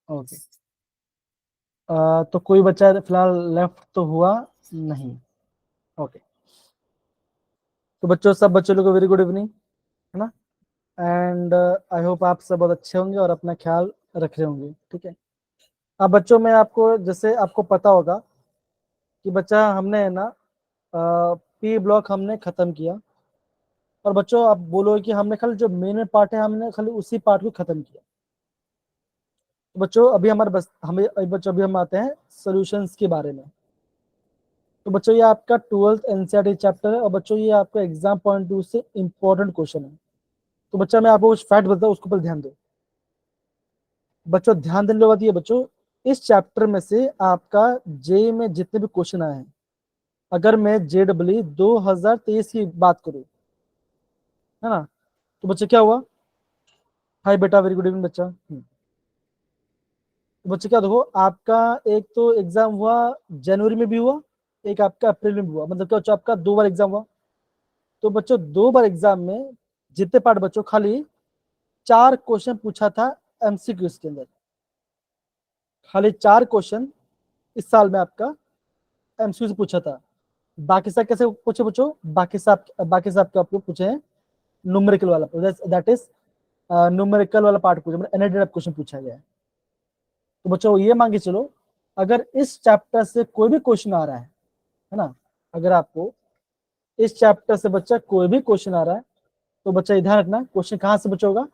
Okay, तो कोई बच्चा फिलहाल लेफ्ट तो हुआ नहीं। ओके, तो बच्चों, सब बच्चों लोगों को वेरी गुड इवनिंग, है ना। एंड आई होप आप सब बहुत अच्छे होंगे और अपना ख्याल रख रहे होंगे, ठीक है। अब बच्चों, मैं आपको, जैसे आपको पता होगा कि बच्चा हमने है ना पी ब्लॉक हमने खत्म किया, और बच्चों आप बोलो कि हमने खाली जो मेन पार्ट है हमने खाली उसी पार्ट को खत्म किया। तो बच्चों अभी हमारे बस हमें बच्चों अभी हम आते हैं सॉल्यूशंस के बारे में। तो बच्चों ये आपका 12th एनसीईआरटी चैप्टर है, और बच्चों ये आपका एग्जाम पॉइंट ऑफ व्यू से इंपॉर्टेंट क्वेश्चन है। तो बच्चा मैं आपको कुछ फैक्ट बताऊं, उसके ऊपर ध्यान दो बच्चों। ध्यान देने वाली बात ये बच्चों, इस चैप्टर में से आपका जे में जितने भी क्वेश्चन आए हैं, अगर मैं JEE 2023 की बात करूं, है ना, तो बच्चे क्या हुआ, हाय बेटा, वेरी गुड इवनिंग बच्चा। तो बच्चे क्या देखो, आपका एक तो एग्जाम हुआ जनवरी में भी हुआ, एक आपका अप्रैल में भी हुआ, मतलब क्या बच्चों आपका 2 बार एग्जाम हुआ। तो बच्चों 2 बार एग्जाम में जितने पार्ट बच्चों खाली 4 क्वेश्चन पूछा था MCQ के अंदर, खाली 4 क्वेश्चन इस साल में आपका MCQ से पूछा था। बाकी सब कैसे पूछे बच्चों, बाकी सब के आपको पूछे हैं न्यूमेरिकल वाला, दैट इज न्यूमेरिकल वाला पार्ट पूछा, मतलब एनालिटिकल क्वेश्चन पूछा गया है। तो बच्चों ये मान के चलो, अगर इस चैप्टर से कोई भी क्वेश्चन आ रहा है ना, अगर आपको इस चैप्टर से बच्चा कोई भी क्वेश्चन आ रहा है, तो बच्चा ध्यान रखना, क्वेश्चन कहां से बच्चा होगा,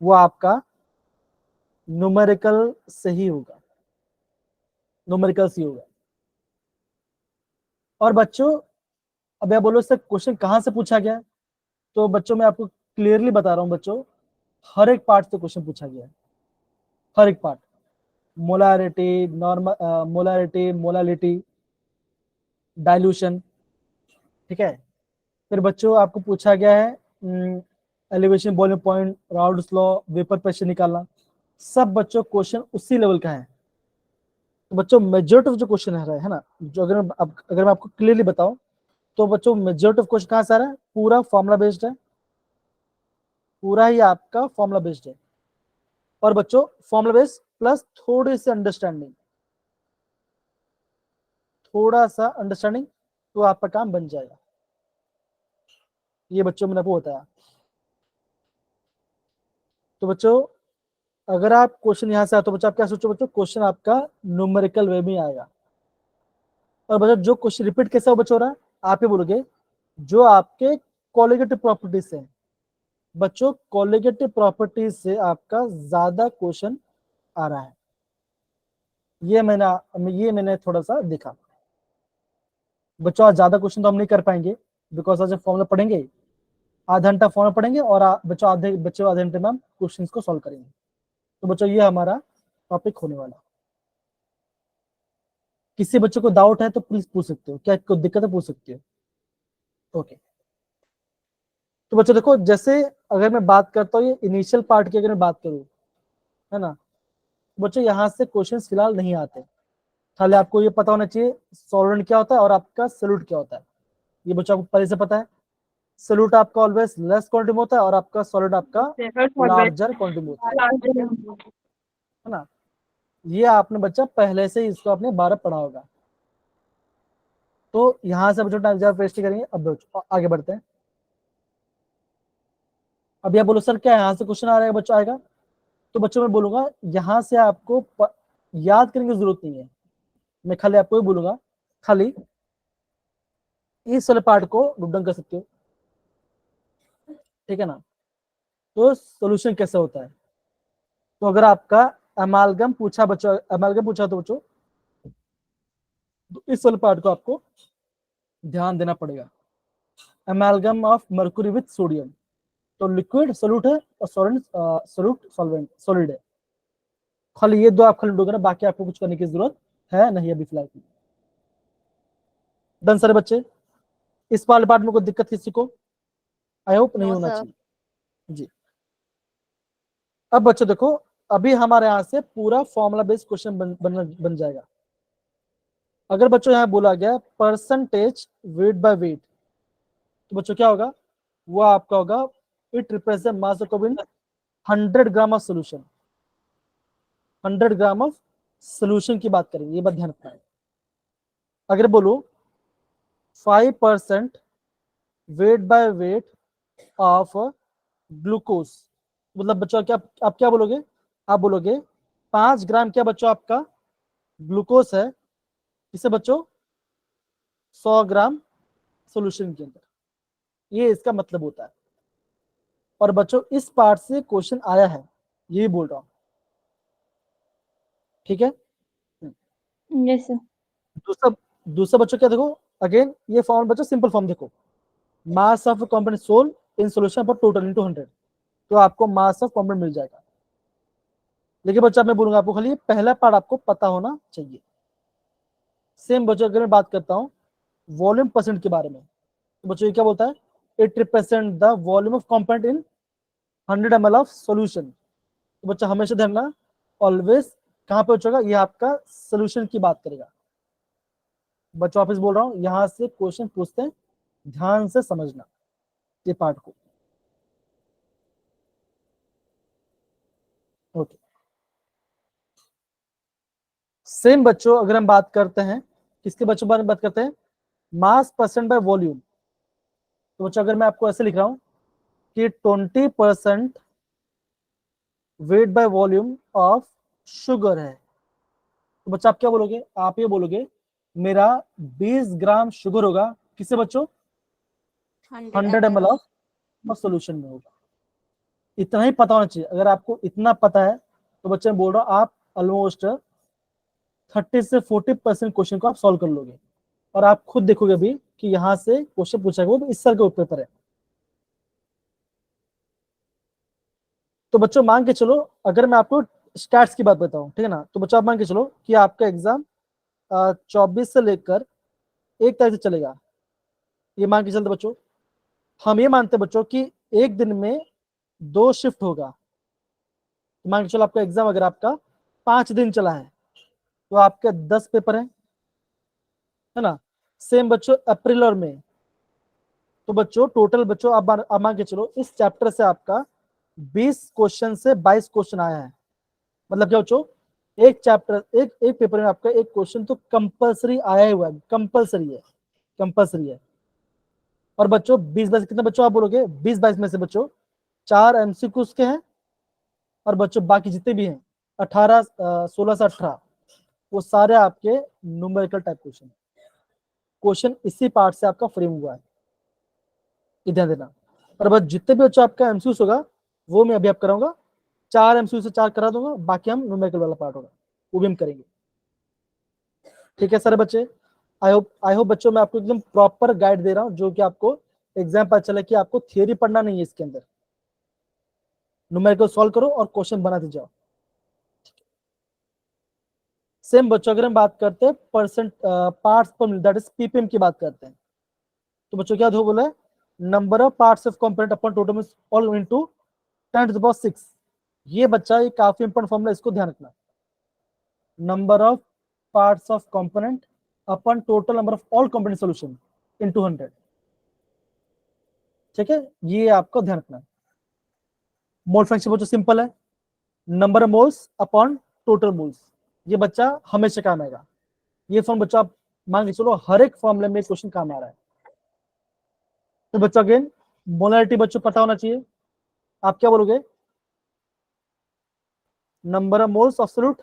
वो आपका न्यूमेरिकल से ही होगा, न्यूमेरिकल से ही होगा। और बच्चों अब आप बोलो सर क्वेश्चन कहां से पूछा गया है, तो बच्चों मैं आपको क्लियरली बता रहा हूं बच्चों, हर एक पार्ट से क्वेश्चन पूछा गया है, हर एक part, molarity, normal molarity, molality, dilution, ठीक है। फिर बच्चों आपको पूछा गया है elevation, boiling point, Raoult's law, vapour pressure निकालना, सब बच्चों क्वेश्चन उसी लेवल का है। तो बच्चों मेजॉरिटी ऑफ जो क्वेश्चन है ना, जो अगर मैं आपको क्लियरली बताऊं, तो बच्चों मेजॉरिटी ऑफ क्वेश्चन कहां से आ रहा है, पूरा फॉर्मुला बेस्ड है, पूरा ही आपका फॉर्मुला बेस्ड है। और बच्चों फॉर्मुला बेस्ड प्लस थोड़ी सी अंडरस्टैंडिंग, थोड़ा सा अंडरस्टैंडिंग, तो आपका काम बन जाएगा। ये बच्चों मैंने आपको बताया। तो बच्चों अगर आप क्वेश्चन यहां से आए, तो बच्चों आप क्या सोचो बच्चों, क्वेश्चन आपका न्यूमेरिकल वे में आएगा। और बच्चों जो क्वेश्चन रिपीट कैसा हो बच्चों रहा है, आप ही बोलोगे, जो आपके कोलिगेटिव प्रॉपर्टीज है बच्चों, कोलिगेटिव प्रॉपर्टीज से आपका ज्यादा क्वेश्चन आ रहा है। ये मैंने थोड़ा सा देखा बच्चों। आज ज्यादा क्वेश्चन तो हम नहीं कर पाएंगे, बिकॉज आज फॉर्मुला पढ़ेंगे, आधा घंटा फॉर्मुला पढ़ेंगे, और बच्चों आधे घंटे में हम क्वेश्चन को सॉल्व करेंगे। तो बच्चों ये हमारा टॉपिक होने वाला। किसी बच्चों को डाउट है तो प्लीज पूछ सकते हो, क्या कोई दिक्कत है पूछ सकते हो। ओके, तो बच्चों देखो, जैसे अगर मैं बात करता हूँ ये इनिशियल पार्ट की, अगर मैं बात करूँ, है ना, बच्चों यहाँ से क्वेश्चन फिलहाल नहीं आते। खाली आपको ये पता होना चाहिए सॉल्वेंट क्या होता है और आपका सोल्यूट क्या होता है। ये बच्चों आपको पहले से पता है, सोल्यूट आपका ऑलवेज लेस क्वांटिटी में होता है, और आपका सॉलिड आपका लार्जर क्वांटिटी में होता है ना। ये आपने बच्चा पहले से ही इसको आपने 12 पढ़ा होगा। तो यहाँ से बच्चों टाइम ज्यादा वेस्ट करेंगे। अब बच्चों आगे बढ़ते हैं। अब यह बोलो सर क्या यहाँ से क्वेश्चन आ रहा है बच्चों, आएगा, तो बच्चों मैं बोलूंगा यहाँ से आपको याद करने की जरूरत नहीं है। मैं खाली आपको ही बोलूंगा, खाली इस वाले पार्ट को डुबडन कर सकते हो, ठीक है ना। तो सोल्यूशन कैसे होता है, तो अगर आपका अमालगम पूछा बच्चों, अमालगम पूछा तो बच्चों, तो इस वाले पार्ट को आपको ध्यान देना पड़ेगा। अमालगम ऑफ मर्क्यूरी विथ सोडियम, तो लिक्विड सोल्यूट है और सोल्यूट सॉल्वेंट सॉलिड है। खाली ये दो आप खाली ढूंढना, बाकी आपको कुछ करने की जरूरत है नहीं अभी फिलहाल। डन सारे बच्चे, इस वाले पार्ट में कोई दिक्कत किसी को, आई होप नहीं होना चाहिए जी। अब बच्चों देखो, अभी हमारे यहाँ से पूरा फॉर्मूला बेस्ड क्वेश्चन बन जाएगा। अगर बच्चों यहाँ बोला गया परसेंटेज वेट बाय वेट, तो बच्चों क्या होगा, वो आपका होगा it represent mass of in 100 gram of solution. 100 gram of solution की बात करेंगे, ये बात ध्यान रखना है। अगर बोलो 5% weight by weight of glucose, मतलब बच्चों क्या आप क्या बोलोगे, आप बोलोगे 5 ग्राम क्या बच्चों आपका ग्लूकोज है, इसे बच्चों 100 ग्राम सोल्यूशन के अंदर, ये इसका मतलब होता है। और बच्चों इस पार्ट से क्वेश्चन आया है, ये भी बोल रहा हूं, ठीक है। Yes sir. दूसरा दूसरा बच्चों क्या देखो, अगेन ये फॉर्म बच्चों सिंपल फॉर्म देखो, mass of component sol in solution for total into 100, तो आपको मास ऑफ कंपोनेंट मिल जाएगा। लेकिन बच्चा मैं बोलूंगा आपको खाली पहला पार्ट आपको पता होना चाहिए। सेम बच्चों अगर मैं बात करता हूँ वॉल्यूम परसेंट के बारे में, तो बच्चों ये क्या बोलता है, it represent the volume of component in 100 ml of solution. तो बच्चा हमेशा ध्यान रखना, ऑलवेज कहां पे बचेगा, ये आपका सोल्यूशन की बात करेगा। बच्चों वापस बोल रहा हूँ, यहां से क्वेश्चन पूछते हैं, ध्यान से समझना ये पार्ट को। ओके, सेम बच्चों अगर हम बात करते हैं किसके बच्चों बारे में बात करते हैं, मास परसेंट बाय वॉल्यूम। तो बच्चों अगर मैं आपको ऐसे लिख रहा हूं कि 20% weight by volume of sugar है, तो बच्चा आप क्या बोलोगे, आप ये बोलोगे मेरा 20 ग्राम शुगर होगा, किससे बच्चों 100 ml ऑफ सोल्यूशन में होगा। इतना ही पता होना चाहिए। अगर आपको इतना पता है तो बच्चे मैं बोल रहा हूँ आप ऑलमोस्ट 30 से 40% क्वेश्चन को आप सॉल्व कर लोगे, और आप खुद देखोगे अभी कि यहाँ से क्वेश्चन पूछा गया वो इस साल के पेपर है। तो बच्चों मान के चलो, अगर मैं आपको स्टैट्स की बात बताऊं, ठीक है ना, तो बच्चों आप मान के चलो कि आपका एग्जाम 24 से लेकर 1 तारीख से चलेगा, ये मान के चलते बच्चों। हम ये मानते बच्चों कि एक दिन में 2 शिफ्ट होगा, तो मान के चलो आपका एग्जाम अगर आपका 5 दिन चला है तो आपके 10 पेपर है ना। सेम बच्चों अप्रैल और मई, तो बच्चों टोटल बच्चों आप मान के चलो इस चैप्टर से आपका 20 क्वेश्चन से 22 क्वेश्चन आया है। मतलब क्या बच्चों, एक चैप्टर एक एक पेपर में आपका एक क्वेश्चन तो कंपलसरी आया ही हुआ है, कंपलसरी है, कंपलसरी है। और बच्चों 20-22 कितने बच्चों आप बोलोगे, 20-22 में से बच्चों 4 एमसीक्यूज के हैं, और बच्चों बाकी जितने भी हैं 18 16 से 18 वो सारे आपके न्यूमेरिकल टाइप क्वेश्चन, क्वेश्चन इसी पार्ट से आपका फ्रेम हुआ है, ये ध्यान देना। और बस जितने भी बच्चों आपका एमसीक्यूज होगा वो मैं अभी आप कराऊंगा, 4 एमसीक्यू से 4 करा दूंगा, बाकी हम न्यूमेरिकल वाला पार्ट होगा वो भी हम करेंगे, ठीक है सारे बच्चे। आई होप बच्चों मैं आपको एकदम प्रॉपर गाइड दे रहा हूँ, जो कि आपको एग्जाम पता चले कि आपको थियरी पढ़ना नहीं है, इसके अंदर न्यूमेरिकल सॉल्व करो और क्वेश्चन बनाते जाओ। सेम बच्चों अगर हम बात करते हैं परसेंट पार्ट्स पर मिनट, दैट इज पीपीएम की बात करते हैं, तो बच्चों क्या दो बोला है, number of parts of component upon total means all into 10 to the power 6। ये बच्चा ये काफी इंपॉर्टेंट फॉर्मूला, इसको ध्यान रखना, number of parts of component upon total number of all component solution into 100, ठीक है, ये आपको ध्यान रखना है। मोल फ्रैक्शन बच्चों सिंपल है, number of moles upon total moles, ये बच्चा हमेशा काम आएगा। ये फॉर्म बच्चा आप मान के चलो हर एक फॉर्मूले में क्वेश्चन काम आ रहा है। तो बच्चा अगेन मोलरिटी बच्चों पता होना चाहिए, आप क्या बोलोगे, number of moles absolute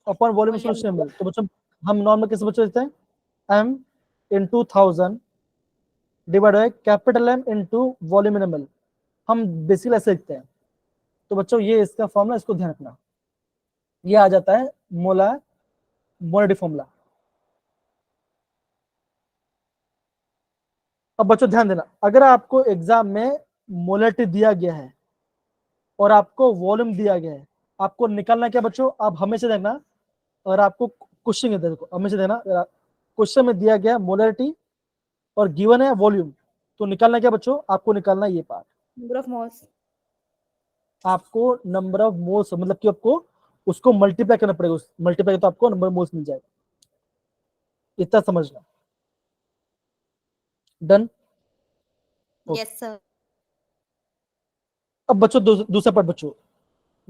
upon volume solution ml. तो बच्चों हम नॉर्मल कैसे बच्चों देते हैं, M into 1000 divide by capital M into volume in ml, हम बेसिकली ऐसे लिखते हैं। तो बच्चों ये इसका फॉर्मूला, इसको ध्यान रखना, ये आ जाता है मोलरिटी फॉर्मूला। अब बच्चों ध्यान देना, अगर आपको एग्जाम में मोलरिटी दिया गया है और आपको वॉल्यूम दिया गया है, आपको निकालना क्या बच्चों, आप हमेशा देखना, और आपको क्वेश्चन है देखो हमेशा देना, क्वेश्चन में दिया गया मोलरिटी और गिवन है वॉल्यूम, तो निकालना क्या बच्चों, आपको निकालना ये पार्ट, नंबर ऑफ मोल्स, आपको नंबर ऑफ मोल्स, मतलब कि आपको उसको मल्टीप्लाई करना पड़ेगा, मल्टीप्लाई तो आपको नंबर ऑफ मोल्स मिल जाएगा, इतना समझना, डन। Yes sir. अब बच्चों दूसरा पार्ट बच्चों,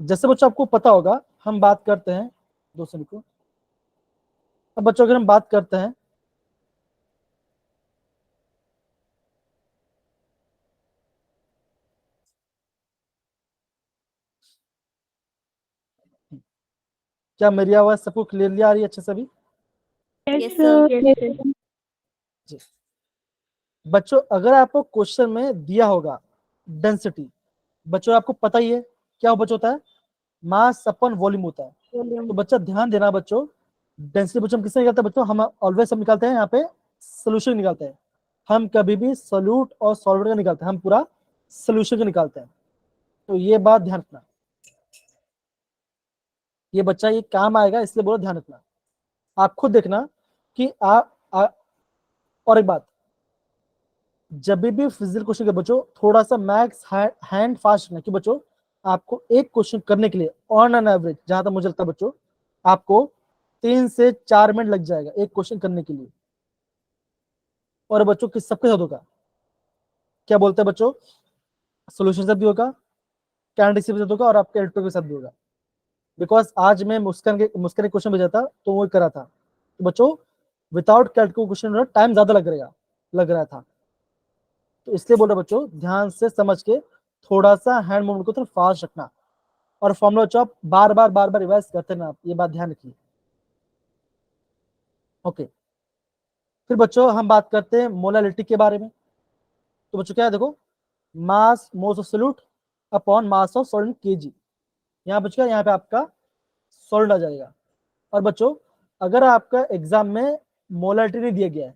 जैसे बच्चों आपको पता होगा, हम बात करते हैं, दो सेकंड को। अब बच्चों अगर हम बात करते हैं, क्या मेरी आवाज सबको क्लियरली आ रही है अच्छे से अभी? Yes, sir. Yes, sir. जी। बच्चों अगर आपको क्वेश्चन में दिया होगा डेंसिटी, बच्चों आपको पता ही है क्या बच्चों होता है, मास अपन वॉल्यूम होता है। तो बच्चा ध्यान देना बच्चों, डेंसिटी बच्चों हम किससे निकालते हैं बच्चों, हम ऑलवेज सब निकालते हैं यहाँ पे सोल्यूशन निकालते हैं। हम कभी भी सोल्यूट और सॉल्वेंट का निकालते हैं, हम पूरा सोल्यूशन का निकालते हैं। तो ये बात ध्यान रखना, ये बच्चा ये काम आएगा इसलिए बोलो ध्यान रखना। आप खुद देखना कि और एक बात, जब भी फिजिकल क्वेश्चन के बच्चों थोड़ा सा मैथ्स हैंड फास्ट रखना कि बच्चों आपको एक क्वेश्चन करने के लिए ऑन एन एवरेज, जहां तक मुझे लगता है बच्चों, आपको 3 से 4 मिनट लग जाएगा एक क्वेश्चन करने के लिए। और बच्चों किस सबके साथ होगा, क्या बोलते हैं बच्चों, सोल्यूशन से भी होगा, कैंडिडेट से भी होगा, और आपके एडिटर के साथ भी होगा। बिकॉज आज मैं मुस्कान के क्वेश्चन भेजा था तो वो करा था, तो बच्चों विदाउट कैलकुलेटर क्वेश्चन टाइम ज्यादा लग रहा था। तो इसलिए बोल रहा बच्चों ध्यान से समझ के थोड़ा सा हैंड मूवमेंट को थोड़ा फास्ट रखना, और फॉर्मूला बच्चों आप बार बार रिवाइज करते ना, आप ये बात ध्यान रखिए। ओके, फिर बच्चों हम बात करते हैं मोलालिटी के बारे में। तो बच्चों क्या है देखो, mass moles of solute upon mass of solvent kg. यहाँ बच्चों यहाँ पे आपका सॉल्ट आ जाएगा। और बच्चों अगर आपका एग्जाम में मोलालिटी नहीं दिया गया है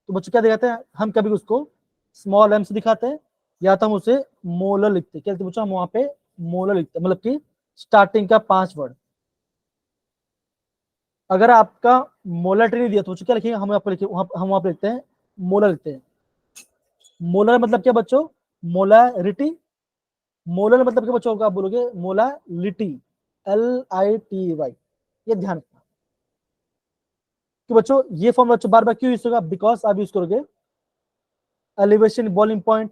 तो बच्चों क्या दिखाते हैं, हम कभी उसको स्मॉल एम से दिखाते हैं, या तो हम उसे मोलर लिखते हैं। क्या लिखते हैं बच्चों, हम वहां पे मोलर लिखते हैं, मतलब कि स्टार्टिंग का 5 वर्ड। अगर आपका मोलारिटी नहीं दिया तो बच्चों क्या लिखेंगे, हम वहां पे लिखते हैं मोलर लिखते हैं। मोलर मतलब क्या बच्चों, मोलारिटी। मोलर मतलब क्या बच्चों, आप बोलोगे मोलालिटी, LITY। ये ध्यान रखना कि बच्चों ये फॉर्म बच्चों बार बार क्यों यूज होगा, बिकॉज आप यूज करोगे elevation boiling point,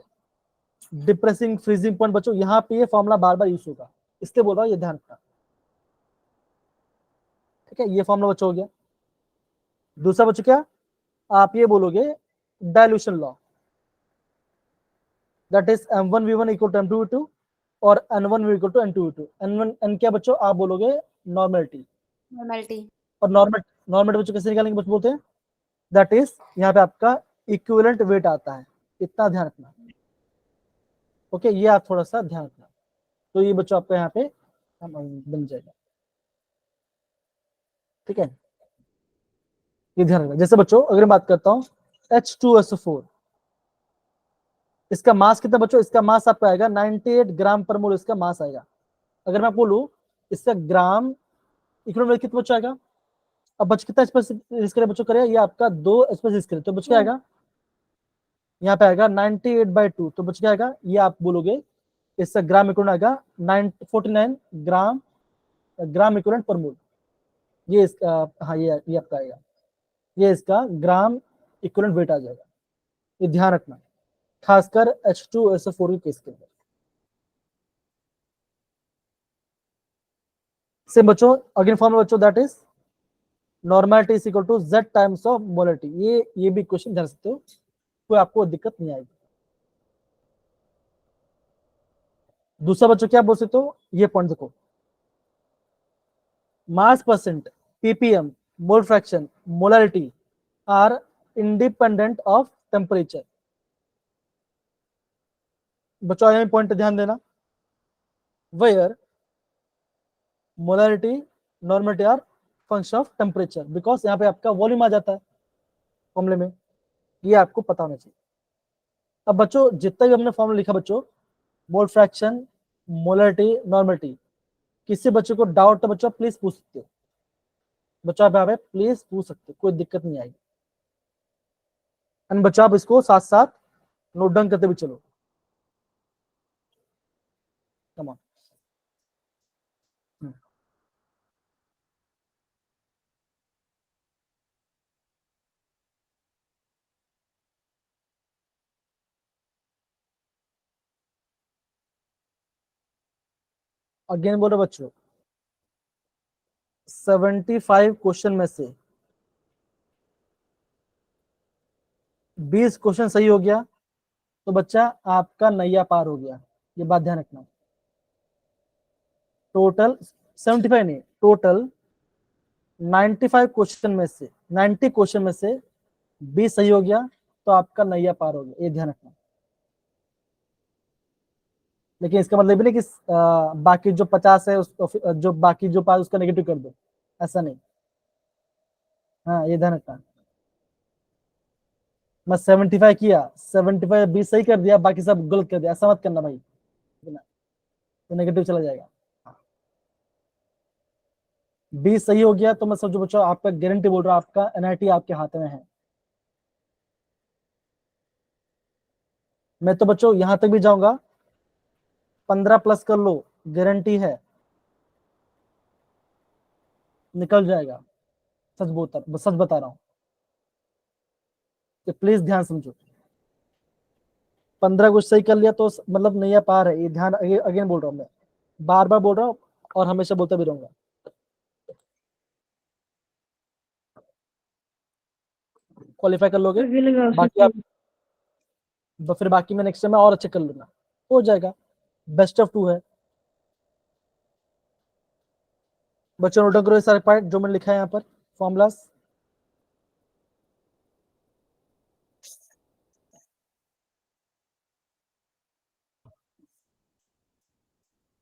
depressing freezing point. बच्चों यहाँ पे ये फॉर्मूला बार बार यूज होगा, इसलिए बोल रहा हूँ ये ध्यान रखना। ठीक है, ये फॉर्मूला बच्चों हो गया। दूसरा बच्चों क्या, आप ये बोलोगे dilution law, that is M1V1 equal to M2V2 और N1V equal to N2V2। N क्या बच्चों, आप बोलोगे नॉर्मलिटी। Normality. और नॉर्मलिटी बच्चों कैसे निकालेंगे बच्चों, बोलते हैं दैट इज यहाँ पे आपका इक्विवेलेंट वेट आता है, इतना ध्यान रखना। ओके, ये आप थोड़ा सा ध्यान रखना। तो ये बच्चों आपका यहाँ पे बन जाएगा। ठीक है, ये ध्यान रखना। जैसे बच्चों अगर मैं बात करता हूँ H2SO4, इसका मास कितना बच्चों, इसका मास आपका आएगा 98 ग्राम पर मोल, इसका मास आएगा। अगर मैं बोलूँ इसका ग्राम इकोनॉमिक कितना बच्चों आएगा, अब बच्चों कितना स्पेस इसके लिए बच्चों करेगा, ये आपका 2 स्पेस इसके लिए, तो बच्चों क्या आएगा, यहाँ पे आएगा 98/2। तो बच्चों क्या आएगा, ये आप बोलोगे इसका ग्राम इक्वलेंट आएगा 49 ग्राम ग्राम इक्वलेंट पर मोल। ये इसका, हाँ ये आपका आएगा, ये इसका ग्राम इक्वलेंट वेट आ जाएगा। ये ध्यान रखना, खासकर H2SO4 के केस के अंदर। सेम बच्चों अगेन फॉर्मूला बच्चों, that is normality is equal to Z times of molarity. ये भी क्वेश्चन ध्यान सकते हो, कोई आपको दिक्कत नहीं आएगी। दूसरा बच्चों क्या बोल सकते हो, ये पॉइंट देखो, mass percent, ppm, mole fraction, molarity are independent of temperature. बच्चों यहाँ पॉइंट ध्यान देना, where molarity normality are function of temperature, because यहाँ पे आपका वॉल्यूम आ जाता है फॉर्मूले में, ये आपको पता होना चाहिए। अब बच्चों जितना भी हमने फॉर्मूला लिखा बच्चों, मोल फ्रैक्शन, मोलारिटी, नॉर्मलिटी, किसी बच्चे को डाउट तो बच्चों प्लीज पूछ सकते हो, बच्चों आप यहाँ पे प्लीज पूछ सकते हो, कोई दिक्कत नहीं आएगी। एंड बच्चों आप इसको साथ साथ नोट डाउन करते भी चलो। Come on. अगेन बोल रहे बच्चों, 75 क्वेश्चन में से 20 क्वेश्चन सही हो गया तो बच्चा आपका नैया पार हो गया, ये बात ध्यान रखना। टोटल 75 नहीं, टोटल 95 क्वेश्चन में से 90 क्वेश्चन में से 20 सही हो गया तो आपका नैया पार हो गया, ये ध्यान रखना। लेकिन इसका मतलब नहीं कि बाकी जो 50 है जो बाकी जो पास उसका नेगेटिव कर दो, ऐसा नहीं। हाँ, ये ध्यान रखना। मैं 75 किया, 75 20 सही कर दिया, बाकी सब गलत कर दिया, ऐसा मत करना भाई, तो नेगेटिव चला जाएगा। 20 सही हो गया तो मैं समझो बच्चों आपका गारंटी बोल रहा हूँ, आपका एनआईटी आपके हाथ में है। मैं तो बच्चों यहां तक भी जाऊंगा, 15 प्लस कर लो, गारंटी है निकल जाएगा। सच बता रहा हूँ, तो प्लीज ध्यान समझो। 15 कुछ सही कर लिया तो मतलब नैया पार है, ये ध्यान अगेन बोल रहा हूँ, मैं बार बार बोल रहा हूँ और हमेशा बोलता भी रहूंगा। क्वालिफाई कर लोगे, बाकी आप फिर बाकी में नेक्स्ट टाइम में और अच्छे कर लूंगा, हो जाएगा। बेस्ट ऑफ 2 है बच्चों। नोट करो सारे पॉइंट जो मैंने लिखा है यहाँ पर, फॉर्मूलास।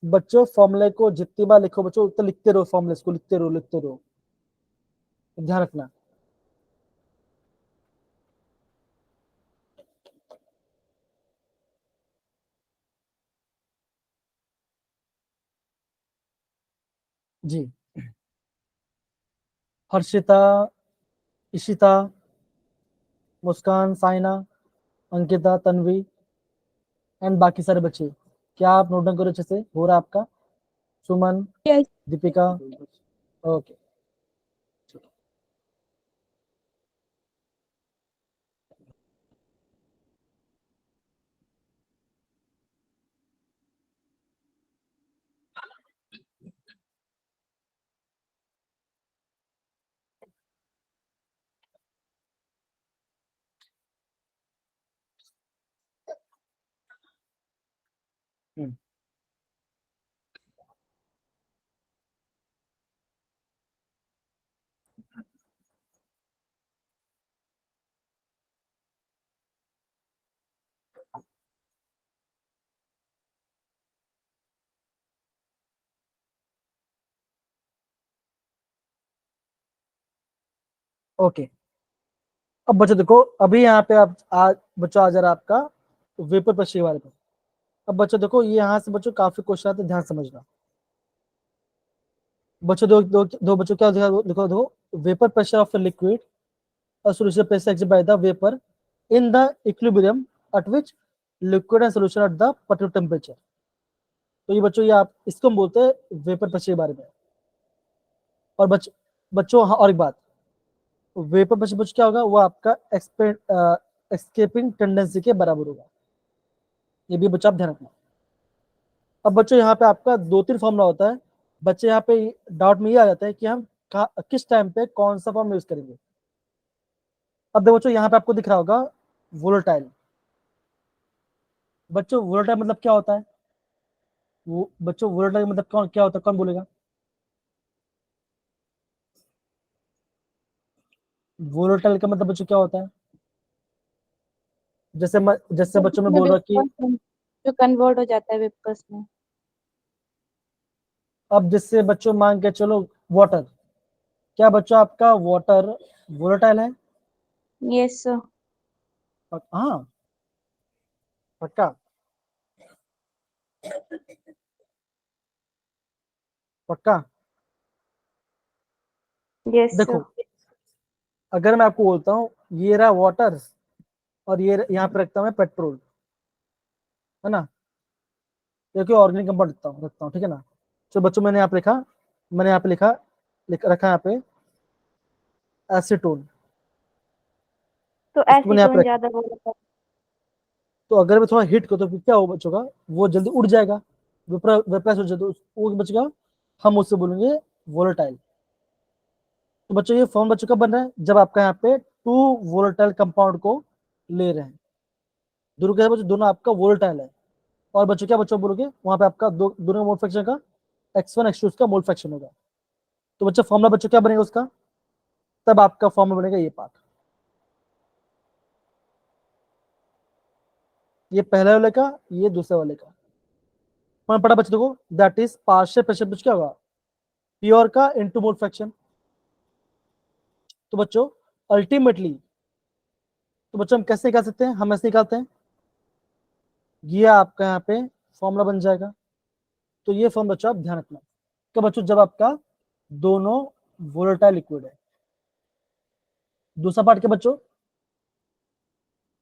बच्चों फॉर्मूले को जितनी बार लिखो बच्चों उतना लिखते रहो, फॉर्मूले को लिखते रहो लिखते रहो, ध्यान रखना। जी, हर्षिता, इशिता, मुस्कान, साइना, अंकिता, तन्वी एंड बाकी सारे बच्चे, क्या आप नोट डाउन करो अच्छे से, हो रहा है आपका? सुमन, Yes. दीपिका, ओके। ओके, अब बच्चों देखो, अभी यहाँ पे आप आज बच्चों आ जा रहा है आपका वेपर प्रेशर के बारे में। अब बच्चों देखो, ये यहाँ से बच्चों काफी क्वेश्चन आते हैं, ध्यान समझना। बच्चों दो बच्चों क्या लिखो, दो vapour pressure of the liquid or solution pressure exerted by the vapor in the equilibrium at which liquid and solution at the particular temperature। तो ये बच्चों, ये आप इसको हम बोलते हैं वेपर प्रेशर के बारे में। और बच्चों हाँ, और एक बात, वेपर प्रेशर बच्चों क्या होगा, वो आपका एस्केपिंग टेंडेंसी के बराबर होगा, ये भी बच्चों आप ध्यान रखना। अब बच्चों यहाँ पे आपका 2-3 फॉर्मूला होता है, बच्चे यहाँ पे डाउट में ये आ जाता है कि हम किस टाइम पे कौन सा फॉर्म यूज करेंगे। अब देखो बच्चों, यहाँ पे आपको दिख रहा होगा वोलेटाइल। बच्चों वोलेटाइल मतलब क्या होता है? वो बच्चों वोलेटाइल मतलब कौन क्या होता है, कौन बोलेगा? वोलेटाइल का मतलब बच्चों क्या होता है? जैसे बच्चों में बोल रहा कि जो कन्वर्ट हो जाता है वेपर्स में। अब जिससे बच्चों मान के चलो वाटर, क्या बच्चों आपका वाटर वोलेटाइल है? Yes sir. हाँ, पक्का पक्का। Yes sir. देखो, अगर मैं आपको बोलता हूँ ये रहा वाटर और ये यहाँ पे रखता हूँ मैं पेट्रोल, है ना, क्योंकि ऑर्गेनिक कंपाउंड रखता हूँ, ठीक है ना। तो बच्चों मैंने यहाँ पे लिखा, मैंने यहाँ पे रखा यहाँ पे एसीटोन, तो इसको मैंने यहाँ पे एसीटोन रखा। ज्यादा बोला था। तो अगर मैं थोड़ा हिट करूँ तो फिर क्या होगा बच्चों का, वो जल्दी उड़ जाएगा, वेपराइज हो जाए तो वो बचेगा, हम उससे बोलेंगे वोलेटाइल। तो बच्चों ये फॉर्म बच्चों का बन रहा है जब आपका यहाँ पे टू वोलेटाइल कंपाउंड को ले रहे हैं, दोनों क्या बच्चों, दोनों आपका वोलेटाइल है। और बच्चों क्या बच्चों बोलोगे, वहां पे आपका दोनों का मोल फ्रैक्शन का x1 x2 उसका मोल फ्रैक्शन होगा। तो बच्चों फॉर्मूला बच्चों क्या बनेगा उसका, तब आपका फॉर्मूला बनेगा ये पार्ट, ये पहले वाले का, ये दूसरे वाले का। मैंने पढ़ा बच्चों देखो, दैट इज पार्शियल प्रेशर क्या होगा, प्योर का इनटू मोल फ्रैक्शन। तो बच्चों अल्टीमेटली, तो बच्चों हम कैसे निकाल सकते हैं, हम ऐसे निकालते हैं, ये आपका यहाँ पे फॉर्मूला बन जाएगा। तो ये फॉर्म बच्चों आप ध्यान रखना कि बच्चों जब आपका दोनों वोलेटाइल लिक्विड है। दूसरा पार्ट के बच्चों,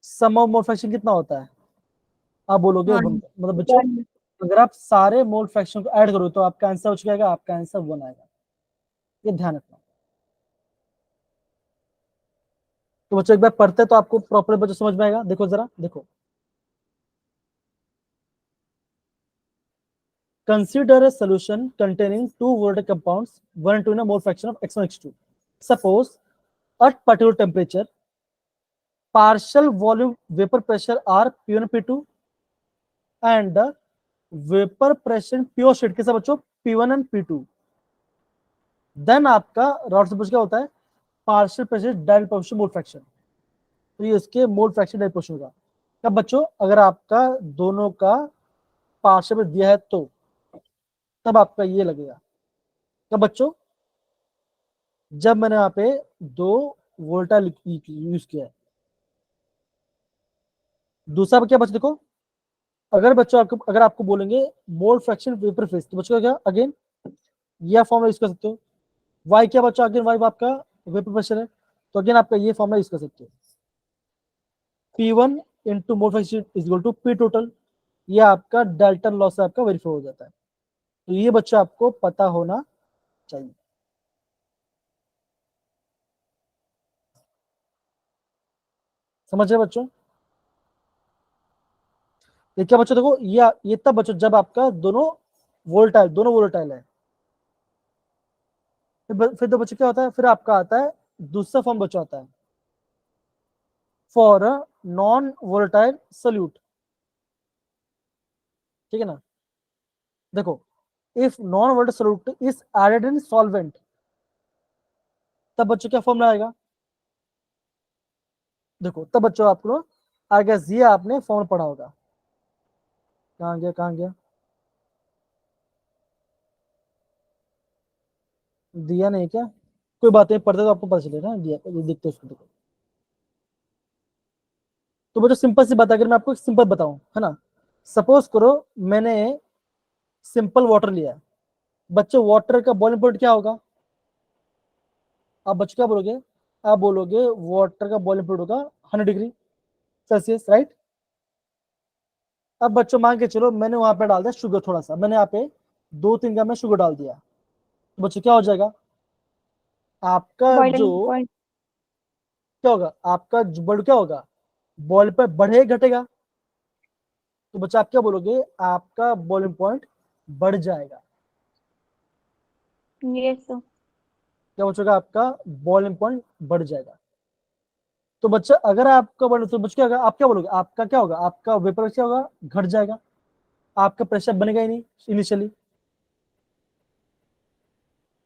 सम ऑफ मोल फ्रैक्शन कितना होता है, आप बोलोगे वन मतलब बच्चों वन अगर आप सारे मोल फ्रैक्शन को ऐड करो तो आपका आंसर हो जाएगा, आपका आंसर 1 आएगा, ये ध्यान रखना। तो बच्चों एक बार पढ़ते तो आपको प्रॉपर बच्चों समझ में आएगा। देखो जरा देखो, consider a solution containing two volatile compounds, 1 and 2 in a mole fraction of x1 x2. Suppose at particular temperature partial volume vapor pressure are p1 p2 and the vapor pressure pure state के सब बच्चों p1 and p2, then आपका rod से क्या होता है, partial pressure direct proportional mole fraction. तो ये इसके मोल फ्रैक्शन डायरेक्ट प्रोपोर्शनल होगा। तब बच्चों अगर आपका दोनों का पार्शियल दिया है तो तब आपका ये लगेगा। तब बच्चों जब मैंने यहाँ पे 2 वोल्टा यूज किया है। दूसरा क्या बच्चों देखो, अगर बच्चों आपको अगर आपको बोलेंगे मोल फ्रैक्शन वेपर फेज, तो बच्चों क्या अगेन यह फॉर्मूला यूज कर सकते हो। वाई क्या बच्चों, अगेन वाई आपका वेपर प्रेशर है, तो अगेन आपका ये फॉर्मूला यूज कर सकते हो, P1 into mole fraction is equal to P total. ये आपका डाल्टन लॉ से आपका वेरीफाई हो जाता है। तो ये बच्चों आपको पता होना चाहिए। समझ रहे बच्चों, ये क्या बच्चों देखो, ये तब बच्चों जब आपका दोनों वोलेटाइल है। फिर तो बच्चों क्या होता है, फिर आपका आता है दूसरा फॉर्म बच्चों आता है फॉर नॉन वोलेटाइल सोल्यूट, ठीक है ना। देखो if non volatile solute is added in solvent, तब बच्चों क्या फॉर्मूला आएगा, देखो तब बच्चों आपको आई गेस ये आपने फॉर्मूला पढ़ा होगा, कहाँ गया कहाँ गया, दिया नहीं क्या, कोई बात नहीं, पढ़ते तो आपको पता चलेगा दिया, ये देखते उसको देखो। तो बच्चों सिंपल सी बात, अगर मैं आपको सिंपल बताऊं है ना, सपोज करो मैंने सिंपल वाटर लिया, बच्चों वाटर का बॉइलिंग पॉइंट क्या होगा, आप बच्चों क्या बोलोगे, आप बोलोगे वाटर का बॉइलिंग पॉइंट होगा 100 डिग्री सेल्सियस, राइट। अब बच्चों मान के चलो मैंने वहां पे डाल दिया शुगर, थोड़ा सा मैंने यहाँ पे 2-3 ग्राम में शुगर डाल दिया, तो बच्चों क्या हो जाएगा, आपका जो बॉइलिंग पॉइंट क्या होगा, आपका बॉइल क्या होगा, बॉइल पर बढ़ेगा घटेगा, तो बच्चा आप क्या बोलोगे, आपका बॉइलिंग पॉइंट बढ़ जाएगा। यस क्या बचेगा, आपका बॉइलिंग पॉइंट बढ़ जाएगा। तो बच्चा अगर आपका बढ़, तो बच्चा क्या होगा, आप क्या बोलोगे, आपका क्या होगा, आपका वेपर क्या होगा, घट जाएगा, आपका प्रेशर बनेगा ही नहीं इनिशियली।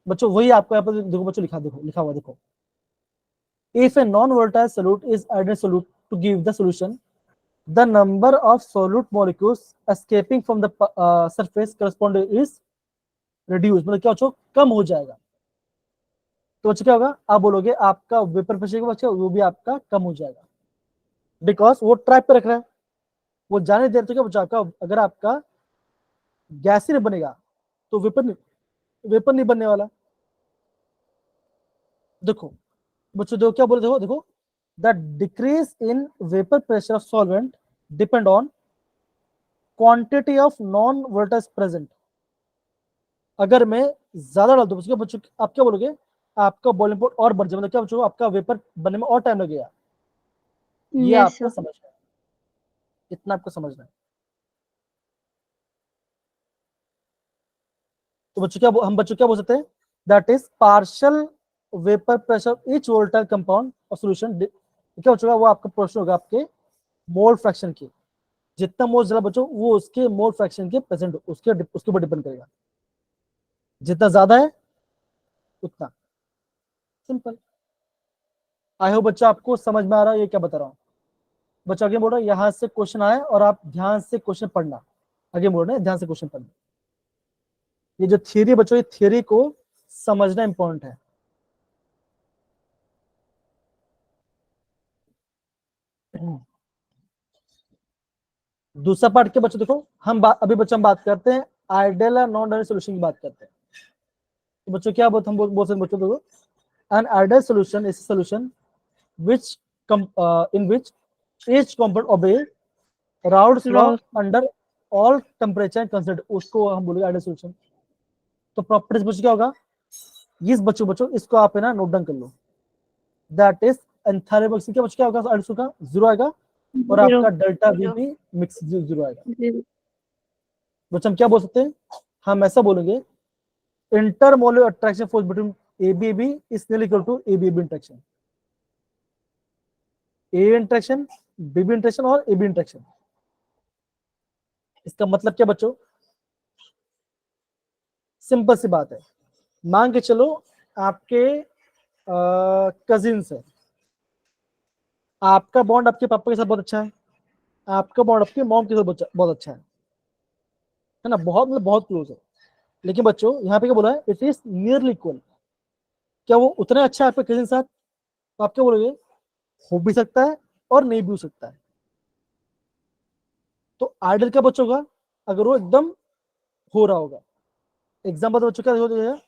बच्चों वही आपको यहाँ पर देखो बच्चों लिखा हुआ देखो, if a non volatile solute is added solute to give the solution, the number of solute molecules escaping from the surface corresponding is reduced, मतलब क्या बच्चों कम हो जाएगा। तो बच्चों क्या होगा, आप बोलोगे आपका वेपर प्रेशर बच्चों वो भी आपका कम हो जाएगा, बिकॉज वो ट्रैप पे रख रहा है, वो जाने देर तो क्या बच्चों आपका अगर आपका गैस ही नहीं बनेगा तो वेपर नहीं बनने वाला। देखो बच्चों देखो क्या बोले, देखो देखो the decrease in vapour pressure of solvent depend on quantity of non volatiles present. अगर मैं ज्यादा डाल दूं बच्चों आप क्या बोलोगे, आपका बॉइलिंग पॉइंट और बढ़ जाए, मतलब क्या बच्चों आपका वेपर बनने में और टाइम लगेगा। ये यस आपका समझना है, इतना आपको समझना है। तो बच्चों क्या हम बच्चों क्या बोल सकते हैं, that is partial vapour pressure each volatile compound और सोल्यूशन। क्या बच्चों वो आपका प्रश्न होगा आपके मोल फ्रैक्शन की, जितना मोल ज्यादा बच्चों वो उसके मोल फ्रैक्शन के प्रेजेंट उसके ऊपर डिपेंड करेगा, जितना ज्यादा है उतना। सिंपल। आई होप बच्चा आपको समझ में आ रहा है ये क्या बता रहा हूँ। बच्चा आगे बोल रहा है यहाँ से क्वेश्चन आए और आप ध्यान से क्वेश्चन पढ़ना, आगे बोल रहे हैं ध्यान से क्वेश्चन पढ़ना। ये जो थियरी बच्चों, ये थियरी को समझना इंपॉर्टेंट है। दूसरा पार्ट के बच्चों देखो, अभी बच्चों हम बात करते हैं आइडियल और नॉन आइडियल सोल्यूशन की बात करते हैं। तो बच्चों क्या हम बोल सकते बच्चों देखो, an ideal solution is solution which in which each component obey Raoult's law Laws. under all temperature and considered, उसको हम बोलेंगे आइडियल सोल्यूशन। तो प्रॉपर्टीज बच्चों क्या होगा, इस बच्चों इसको आप है ना नोट डाउन कर लो, दैट इज एंथैल्पी मिक्सिंग क्या बच्चों क्या होगा, आइडियल का जीरो आएगा और Zero. आपका डेल्टा वी भी मिक्स जीरो आएगा। Zero. बच्चों हम क्या बोल सकते हैं, हम ऐसा बोलेंगे intermolar attraction force between ABB is near equal to ABB interaction, A interaction, BB interaction और एबी इंटरेक्शन। इसका मतलब क्या बच्चों, सिंपल सी बात है, मान के चलो आपके कजिन्स है, आपका बॉन्ड आपके पापा के साथ बहुत अच्छा है, आपका बॉन्ड आपके मॉम के साथ बहुत अच्छा है ना, बहुत मतलब बहुत क्लोज है। लेकिन बच्चों यहाँ पे क्या बोला है, इट इज नियरली इक्वल, क्या वो उतना अच्छा है आपके कजिन साथ, तो आप क्या बोलोगे, हो भी सकता है और नहीं भी हो सकता है। तो आइडियल क्या बच्चों का, अगर वो एकदम हो रहा होगा। एग्जाम्पल बच्चों क्या हो जाएगा,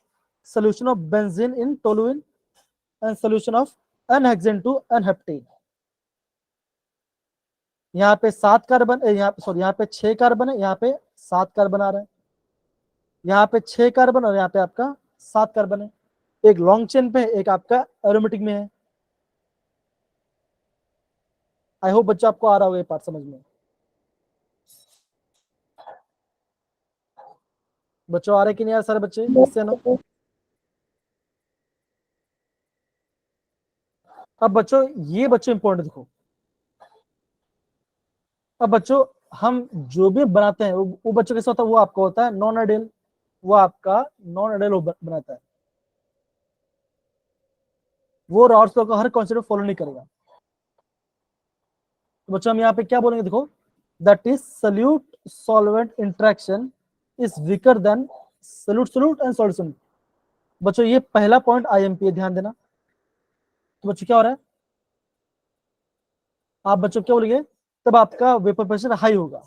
solution of benzene in toluene and solution of n hexane to n heptane. यहाँ पे 7 कार्बन, यहाँ पे सॉरी यहाँ पे 6 कार्बन है, यहाँ पे 7 कार्बन आ रहा है, यहाँ पे 6 कार्बन और यहाँ पे आपका 7 कार्बन है, एक लॉन्ग चेन पे एक आपका एरोमेटिक में है। आई होप बच्चा आपको आ रहा होगा ये पार्ट समझ में। बच्चों आ रहे कि नहीं यार सारे बच्चे, यस या नो। अब बच्चों ये बच्चों इंपॉर्टेंट देखो, अब बच्चों हम जो भी बनाते हैं वो बच्चों के साथ होता है, वो आपका होता है नॉन आइडियल, वो आपका नॉन आइडियल बनाता है, वो रॉड्स लॉ का हर कॉन्सेप्ट फॉलो नहीं करेगा। तो बच्चों हम यहाँ पे क्या बोलेंगे देखो, that is solute solvent interaction is weaker than solute solute and solution. बच्चों ये पहला पॉइंट आईएमपी है, ध्यान देना। तो बच्चों क्या हो रहा है, आप बच्चों क्या बोलेंगे, तब आपका वेपर प्रेशर हाई होगा,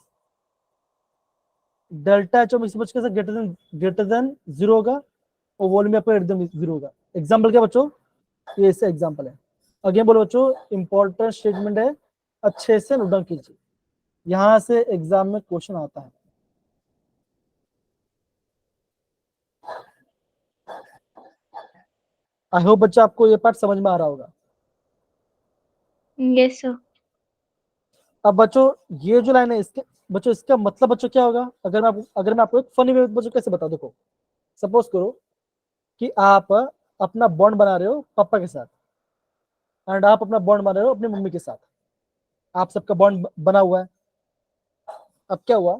डेल्टा एच बच्चों के ग्रेटर देन जीरो होगा और वॉल्यूम आपका एकदम जीरो होगा। एग्जाम्पल क्या बच्चों, ये इससे एग्जाम्पल है। अगेन बोलो बच्चों, इंपॉर्टेंट स्टेटमेंट है, अच्छे से नोट डाउन कीजिए, यहां से एग्जाम में क्वेश्चन आता है। आई होप बच्चा आपको ये पार्ट समझ में आ रहा होगा। Yes, sir. अब बच्चों ये जो लाइन है इसके बच्चों, इसका मतलब बच्चों क्या होगा, अगर मैं आपको एक फनी वे बच्चों कैसे बता, देखो सपोज करो कि आप अपना बॉन्ड बना रहे हो पापा के साथ एंड आप अपना बॉन्ड बना रहे हो अपनी मम्मी के साथ, आप सबका बॉन्ड बना हुआ है। अब क्या हुआ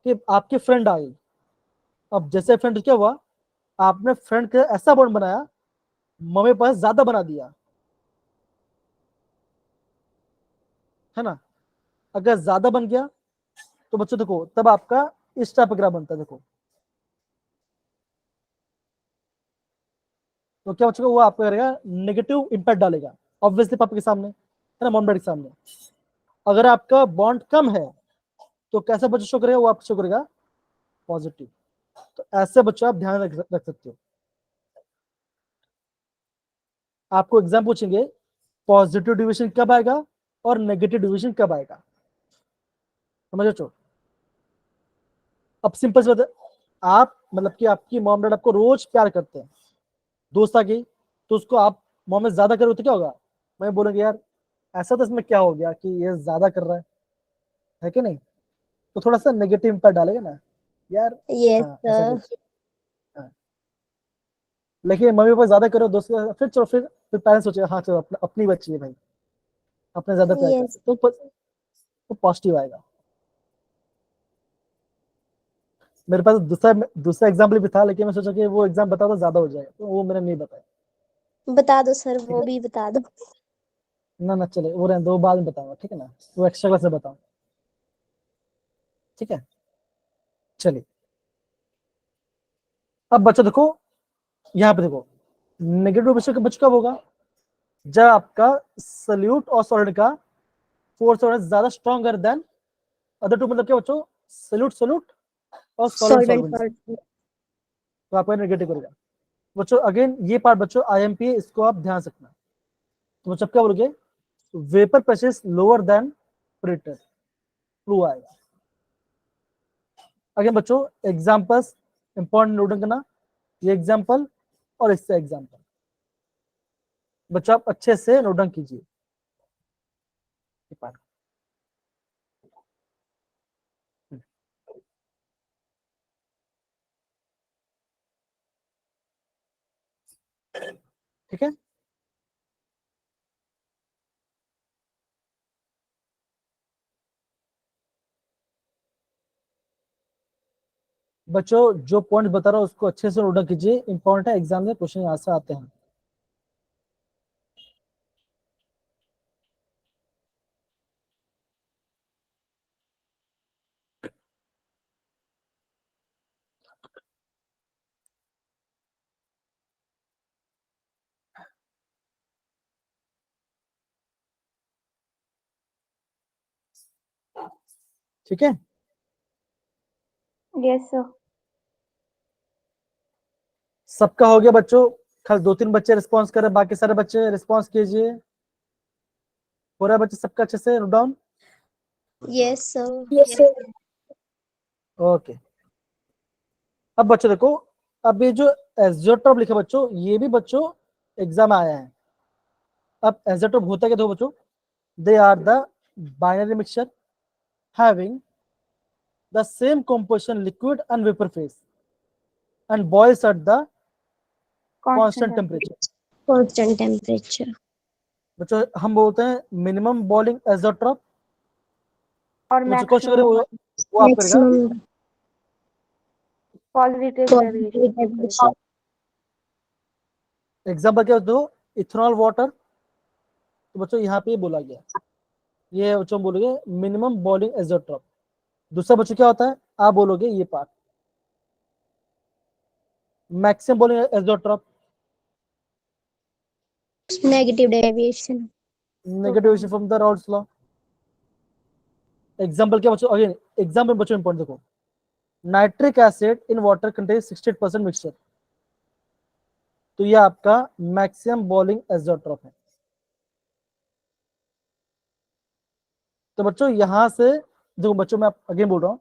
कि आपके फ्रेंड आ गई, अब जैसे फ्रेंड क्या हुआ, आपने फ्रेंड के ऐसा बॉन्ड बनाया, मम्मी पास ज्यादा बना दिया, है ना। अगर ज्यादा बन गया तो बच्चों देखो तब आपका इस टाइप का ग्राफ बनता है, देखो तो क्या बच्चों वो आपको करेगा नेगेटिव इंपैक्ट डालेगा, ऑब्वियसली पापा के सामने, है ना, मॉम डैड के सामने। अगर आपका बॉन्ड कम है तो कैसा बच्चा शो करेगा, वो आपको शो करेगा पॉजिटिव। तो ऐसे बच्चों आप ध्यान रख सकते हो। आपको एग्जाम पूछेंगे पॉजिटिव डिविजन कब आएगा और नेगेटिव डिविजन कब आएगा, समझ बच्चों। अब सिंपल से बात है, आप मतलब कि आपकी मॉम डैड आपको रोज प्यार करते हैं, दोस्त आ गई तो उसको आप मॉम में ज्यादा करो तो क्या होगा, मैं बोलूंगी यार ऐसा तो इसमें क्या हो गया कि ये ज्यादा कर रहा है कि नहीं, तो थोड़ा सा नेगेटिव इंपैक्ट डालेगा ना। यार Yes, हाँ ऐसा sir. कुछ। हाँ। लेकिन मम्मी पापा ज्यादा करो दोस्त के साथ, फिर चलो फिर पेरेंट्स सोचेगा हाँ चलो अपनी बच्ची है भाई, अपने ज्यादा प्यार Yes. करते तो पॉजिटिव आएगा। मेरे पास दूसरा दूसरा एग्जाम्पल भी था, लेकिन मैं सोचा कि वो एग्जाम बता तो ज्यादा हो जाएगा, तो वो मैंने नहीं बताया। बता दो सर, ठीक वो है भी बता दो। ना ना, चले वो रहने दो, वो बाद में बताऊंगा, ठीक है ना, वो एक्स्ट्रा क्लास में बताऊँ। ठीक है चलिए, अब बच्चों देखो, यहाँ पे देखो, नेगेटिव बच्चों कब होगा, जब आपका सल्यूट और सॉलिड का फोर्स ज्यादा स्ट्रॉन्गर देन अदर टू, मतलब क्या बच्चों, सल्यूट सल्यूट और सॉल्वेंट सॉल्वेंट सॉल्वेंट से, सॉल्वेंट। तो आपका नेगेटिव करेगा। बच्चों अगेन ये पार्ट बच्चों आईएमपी, इसको आप ध्यान रखना। तो बच्चों क्या बोलोगे, vapour pressure is lower than प्रेटर, ट्रू आएगा। अगेन बच्चों एग्जांपल्स इंपॉर्टेंट नोट करना, ये एग्जांपल और इससे एग्जांपल, बच्चों आप अच्छे से नोट डाउन कीजिए। ठीक है, बच्चों जो पॉइंट बता रहा हूं उसको अच्छे से नोट डाउन कीजिए, इंपॉर्टेंट है, एग्जाम में क्वेश्चन यहाँ से आते हैं। ठीक है, Yes, sir. सबका हो गया बच्चों, खाली 2-3 बच्चे रिस्पॉन्स कर रहे हैं, बाकी सारे बच्चे रिस्पॉन्स कीजिए। हो रहा है बच्चे सबका अच्छे से note down? Yes sir. Yes sir. Okay, अब बच्चों देखो, अब ये जो एज़ोट्रोप लिखा बच्चों, ये भी बच्चों एग्जाम में आया है। अब एज़ोट्रोप होता क्या, देखो बच्चों, they are the binary mixture having the same composition liquid and vapor phase and boils at the constant temperature। Constant temperature. बच्चों हम बोलते हैं मिनिमम बॉइलिंग एज़ोट्रोप, और तो बच्चों क्वेश्चन maximum वो आप करेगा। Maximum positive deviation. एग्जाम्पल क्या दो, इथेनॉल वाटर, तो बच्चों यहाँ पे बोला गया, ये बच्चों बोलोगे मिनिमम बॉइलिंग एज़ोट्रोप। दूसरा बच्चों क्या होता है, आप बोलोगे ये part maximum boiling azeotrope, negative deviation. Negative from the Raoult's law. Example क्या बच्चों, अगेन एग्जाम्पल बच्चों इंपॉर्टेंट देखो, nitric acid in water contain 68% mixture, तो ये आपका मैक्सिमम बॉइलिंग एज़ोट्रोप है। तो बच्चों यहां से देखो बच्चों, मैं अगेन बोल रहा हूँ,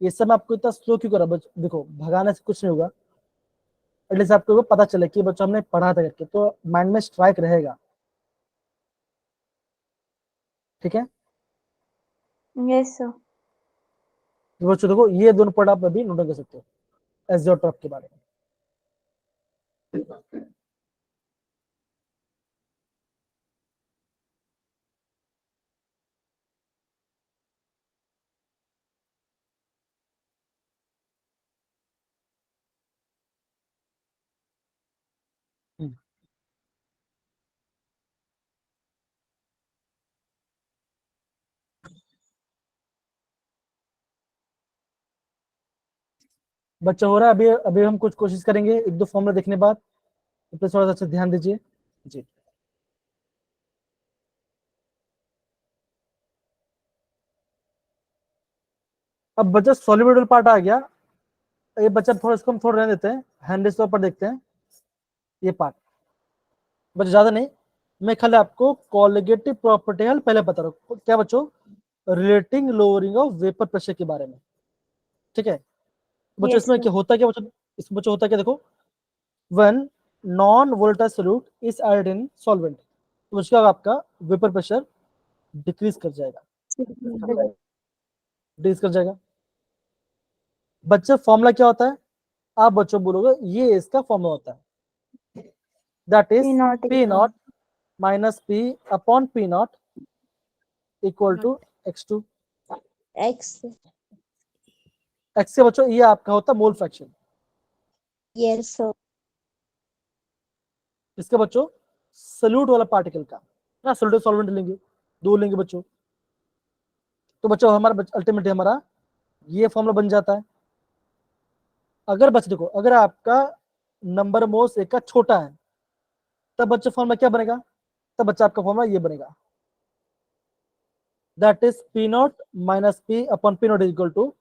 ये सब मैं आपको इतना स्लो क्यों करा बच्चों, देखो भगाने से कुछ नहीं होगा, एटलीस्ट आपको पता चले कि बच्चों हमने पढ़ा था करके, तो माइंड में स्ट्राइक रहेगा। ठीक है, Yes, sir. तो बच्चों देखो ये दोनों पॉइंट आप अभी नोट कर सकते हो एज़ोट्रोप के बारे में। बच्चा हो रहा है, अभी अभी हम कुछ कोशिश करेंगे 1-2 फॉर्मूला देखने बाद, तो प्लीज थोड़ा सा अच्छा ध्यान दीजिए जी। अब बच्चा सॉल्युबल पार्ट आ गया, ये बच्चा थोड़ा इसको हम थोड़ा रहने देते हैं, हैंडल्स पर देखते हैं ये पार्ट, बच्चा ज्यादा नहीं, मैं खाली आपको कॉलिगेटिव प्रॉपर्टी है पहले बता रहा हूँ क्या बच्चों, relating lowering of vapour pressure के बारे में। ठीक है बच्चों, Yes, इसमें sir. क्या होता है, क्या बच्चों, इसमें बच्चों होता है क्या, देखो when non volatile solute is added in solvent, तो उसका आपका वेपर प्रेशर डिक्रीज कर जाएगा, डिक्रीज कर जाएगा। बच्चे फॉर्मूला क्या होता है, आप बच्चों बोलोगे ये इसका फॉर्मूला होता है, that is P naught P naught minus P upon P naught equal to x2। X. x से बच्चों ये आपका होता है मोल फ्रैक्शन। Yes, sir. इसके बच्चों सल्यूट वाला पार्टिकल का ना, सल्यूट सॉल्वेंट लेंगे, दो लेंगे बच्चों, तो बच्चों हमारा अल्टीमेटली हमारा ये फॉर्मूला बन जाता है। अगर बच्चे देखो, अगर आपका नंबर मोल्स एक का छोटा है, तब बच्चे फॉर्मूला क्या बनेगा, तब बच्चा आपका फॉर्मूला ये बनेगा, that is P naught minus P upon P naught equal to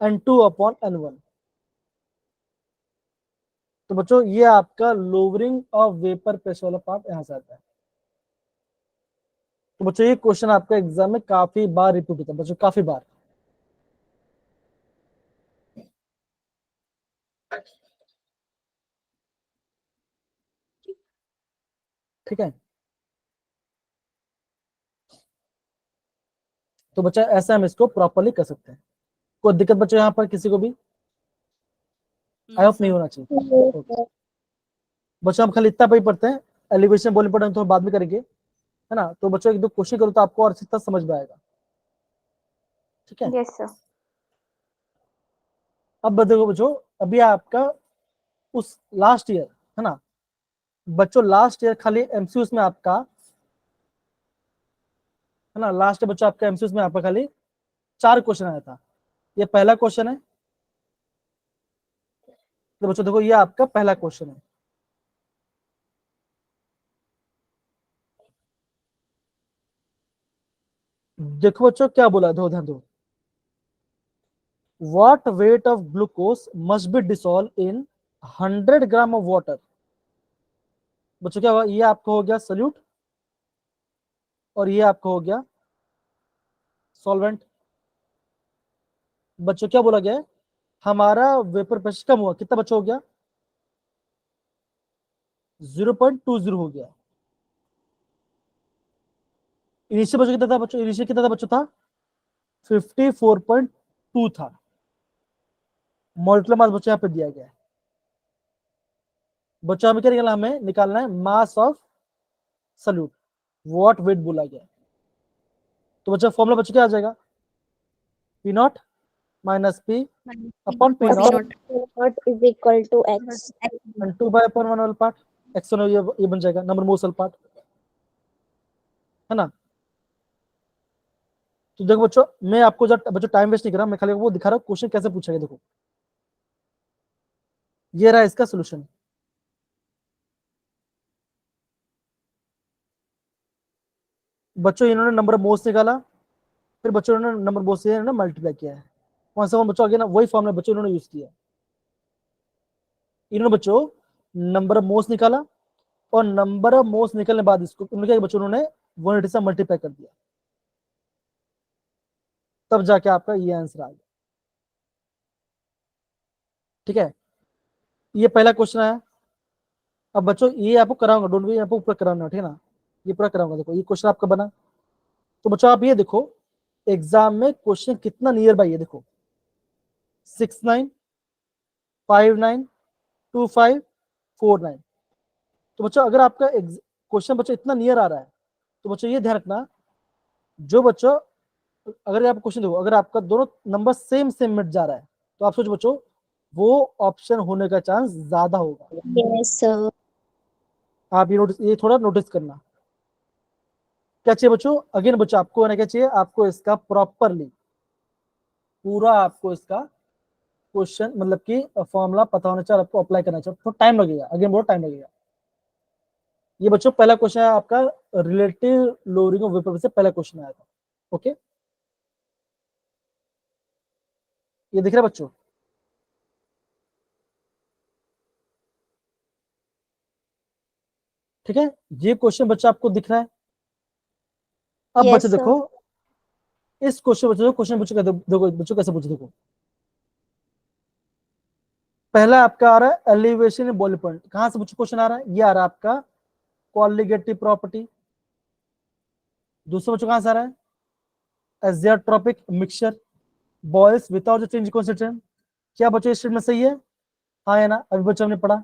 N2 upon N1। तो बच्चों ये आपका लोअरिंग ऑफ वेपर प्रेशर वाला पार्ट यहां से आता है। तो बच्चों ये क्वेश्चन आपका एग्जाम में काफी बार रिपीट होता है बच्चों, काफी बार। ठीक है, तो बच्चा ऐसा हम इसको प्रॉपरली कर सकते हैं। कोई दिक्कत बच्चों यहाँ पर किसी को भी आई होप नहीं होना चाहिए। Yes, Okay. sir. बच्चों हम खाली इतना पे ही पढ़ते हैं, एलिवेशन बोलने पड़े तो बाद में करेंगे, है ना। तो बच्चों एक दो क्वेश्चन करो तो आपको और अच्छी तरह समझ में आएगा। ठीक है, Yes, sir. अब देखो बच्चों, अभी आपका उस लास्ट ईयर, है ना बच्चों, लास्ट ईयर खाली एमसीक्यूज में आपका, है ना, लास्ट ईयर बच्चों आपका एमसीक्यूज में आपका खाली 4 क्वेश्चन आया था। ये पहला क्वेश्चन है, तो बच्चों देखो ये आपका पहला क्वेश्चन है। देखो बच्चों क्या बोला, दो ध्यान दो, what weight of glucose must be dissolved in 100 gram of water. बच्चों क्या हुआ, ये आपका हो गया सल्यूट और ये आपका हो गया सॉल्वेंट। बच्चों क्या बोला गया है, हमारा वेपर प्रेशर कम हुआ, कितना बच्चों हो गया, 0.20 हो गया। इनिशियल बच्चों कितना था बच्चों, इनिशियल कितना था बच्चों, था 54.2 था। मॉलिक्यूलर मास बच्चों यहाँ पे दिया गया है। बच्चों हमें क्या निकालना, हमें निकालना है mass of solute, what weight बोला गया है। तो बच्चों फॉर्मूला बच्चों क्या आ जाएगा, P naught minus P upon P P not naught. What is equal to X? And 2/1 वाला पार्ट एक्स ये बन जाएगा नंबर मोसल पार्ट, है ना। तो देखो बच्चों, मैं आपको जब बच्चों टाइम वेस्ट नहीं कर रहा, मैं खाली वो दिखा रहा हूँ क्वेश्चन कैसे पूछा गया। देखो ये रहा इसका सोल्यूशन। बच्चों इन्होंने नंबर मोल्स निकाला, फिर बच्चों ने नंबर मोल्स से इन्होंने मल्टीप्लाई किया है, कौन सा बच्चों आगे ना वही फॉर्मूला बच्चों इन्होंने यूज किया। इन्होंने बच्चों नंबर मोल्स निकाला और नंबर ऑफ मोल्स निकलने बाद इसको उन्होंने बच्चों उन्होंने 180 से मल्टीप्लाई कर दिया, तब जाके आपका ये आंसर आ गया। ठीक है, ये पहला क्वेश्चन आया। अब बच्चों ये आपको कराऊंगा, डोंट वरी, आपको पूरा कराना, ठीक है ना, ये पूरा कराऊंगा। देखो ये क्वेश्चन आपका बना, तो बच्चों आप ये देखो एग्जाम में क्वेश्चन कितना नियर बाई है। देखो 69, 59, 25, 49। तो बच्चों अगर आपका क्वेश्चन बच्चों इतना नियर आ रहा है, तो बच्चों ये ध्यान रखना, जो बच्चों, अगर आप क्वेश्चन देखो, अगर आपका दोनों नंबर सेम सेम मिट जा रहा है, तो आप सोचो बच्चों वो ऑप्शन होने का चांस ज्यादा होगा। Yes, sir. आप ये नोटिस, ये थोड़ा नोटिस करना। क्या चाहिए बच्चों, अगेन बच्चों आपको होना क्या चाहिए, आपको इसका प्रॉपरली पूरा आपको इसका क्वेश्चन मतलब कि फॉर्मूला पता होना चाहिए, आपको अप्लाई करना चाहिए, तो टाइम लगेगा, अगेन बहुत टाइम लगेगा। ये बच्चों पहला क्वेश्चन है आपका, रिलेटिव लोअरिंग ऑफ वेपर से पहला क्वेश्चन आया था। ओके, ये दिख रहा है बच्चों, ठीक है, ये क्वेश्चन बच्चा आपको दिख रहा है। अब Yes, बच्चों sir. देखो इस क्वेश्चन बच्चों, क्वेश्चन बच्चों देखो बच्चों कैसे पूछे। देखो पहला आपका आ रहा है एलिवेशन इन बॉइलिंग पॉइंट, कहां से बच्चों क्वेश्चन आ रहा है, ये आ रहा है आपका कॉलिगेटिव प्रॉपर्टी। दूसरा बच्चों कहां से आ रहा है, azeotropic mixture boils without the change concentration. क्या बच्चों ये स्टेटमेंट सही है? हाँ या ना? अभी बच्चों हमने पढ़ा,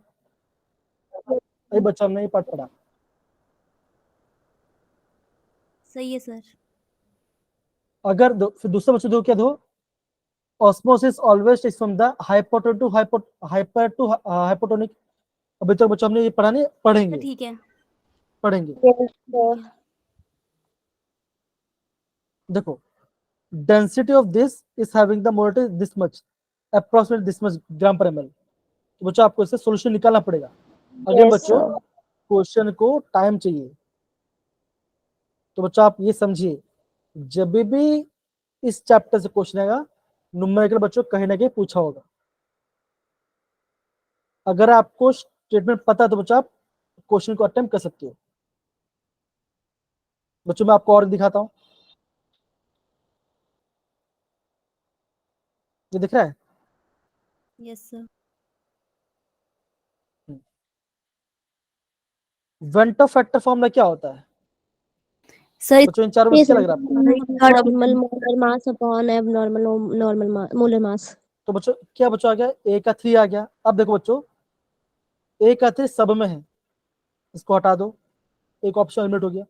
अभी बच्चों हमने ये पाठ पढ़ा। सही है सर। अगर फिर दूसरा बच्चों दो क्या दो, osmosis always is from the hypotonic to hyper to hypotonic. अभी तक बच्चों हमने ये पढ़ा नहीं, सर पढ़ेंगे ठीक है। पढ़ेंगे। Yes, sir. देखो, density of this is having the मोलेटिव this much, approximate this much gram per ml. तो बच्चों आपको इससे सॉल्यूशन निकालना पड़ेगा। अगेन Yes, बच्चों, sir. क्वेश्चन को टाइम चाहिए। तो बच्चों आप ये समझिए, जब भी इस चैप्टर से क्वेश्चन आएगा, न्यूमेरिकल बच्चों कहीं ना कहीं पूछा होगा। अगर आपको स्टेटमेंट पता है तो बच्चों आप क्वेश्चन को अटेम्प्ट कर सकते हो। बच्चों मैं आपको और दिखाता हूं, ये दिख रहा है? Yes sir. Vento factor formula क्या होता है सर बच्चों? इन चारों में Yes, से क्या sir. लग रहा है आपको? Normal molar mass upon abnormal molar mass. तो बच्चों क्या बच्चों आ गया? ए का 3 आ गया। अब देखो बच्चों, ए का 3 सब में है, इसको हटा दो, एक ऑप्शन एलिमिनेट हो गया।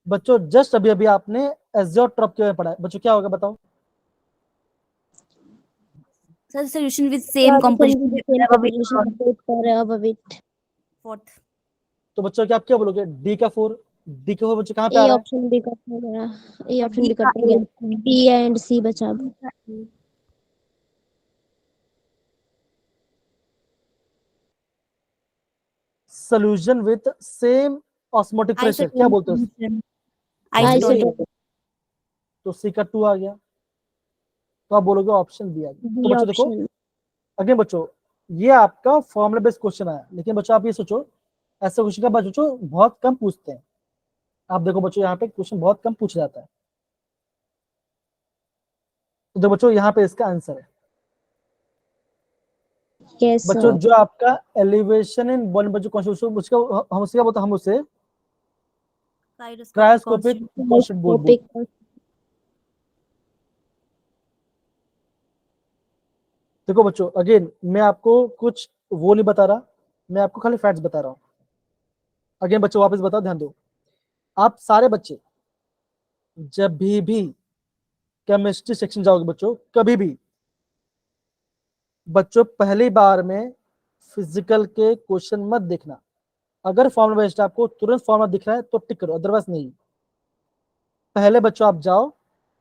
बच्चों जस्ट अभी अभी आपने एजियोट्रॉप के बारे में पढ़ा है, बच्चों क्या होगा बताओ? Sir solution with same Solution with the same composition composition for above it. Fourth. तो बच्चों क्या आप क्या बोलोगे? डी का 4, डी का 4 बच्चों कहाँ पे आ A रहा है? option B कट हो गया, A option D B का कट हो गया, D and C बचा अब। Solution with same osmotic pressure क्या बोलते हो? Isotope. तो सी का 2 आ गया, तो आप बोलोगे ऑप्शन बी आ गया। तो B बच्चों देखो, option. अगेन बच्चों ये आपका फॉर्मूला बेस्ड क्वेश्चन आया, लेकिन बच्चों आप ये सोचो, ऐसे क्वेश्चन का बच्चों बहुत कम पूछते हैं। आप देखो बच्चों, यहाँ पे क्वेश्चन बहुत कम पूछा जाता है। तो देखो बच्चों, यहाँ पे इसका आंसर है Yes, बच्चों, sir. जो आपका एलिवेशन इन बॉडी बच्चों कॉन्स्टिट्यूशन, उसका हम उसका बोलते हम उसे क्रायोस्कोपिक कांस्टेंट बोलते। Microscopic. देखो बच्चों, अगेन मैं आपको कुछ वो नहीं बता रहा, मैं आपको खाली फैक्ट्स बता रहा हूँ। अगेन बच्चों वापस बताओ, ध्यान दो, आप सारे बच्चे जब भी केमिस्ट्री सेक्शन जाओगे बच्चों, कभी भी बच्चों पहली बार में फिजिकल के क्वेश्चन मत देखना। अगर फॉर्मूला बेस्ड आपको तुरंत फॉर्मूला दिख रहा है तो टिक करो, अदरवाइज नहीं। पहले बच्चों आप जाओ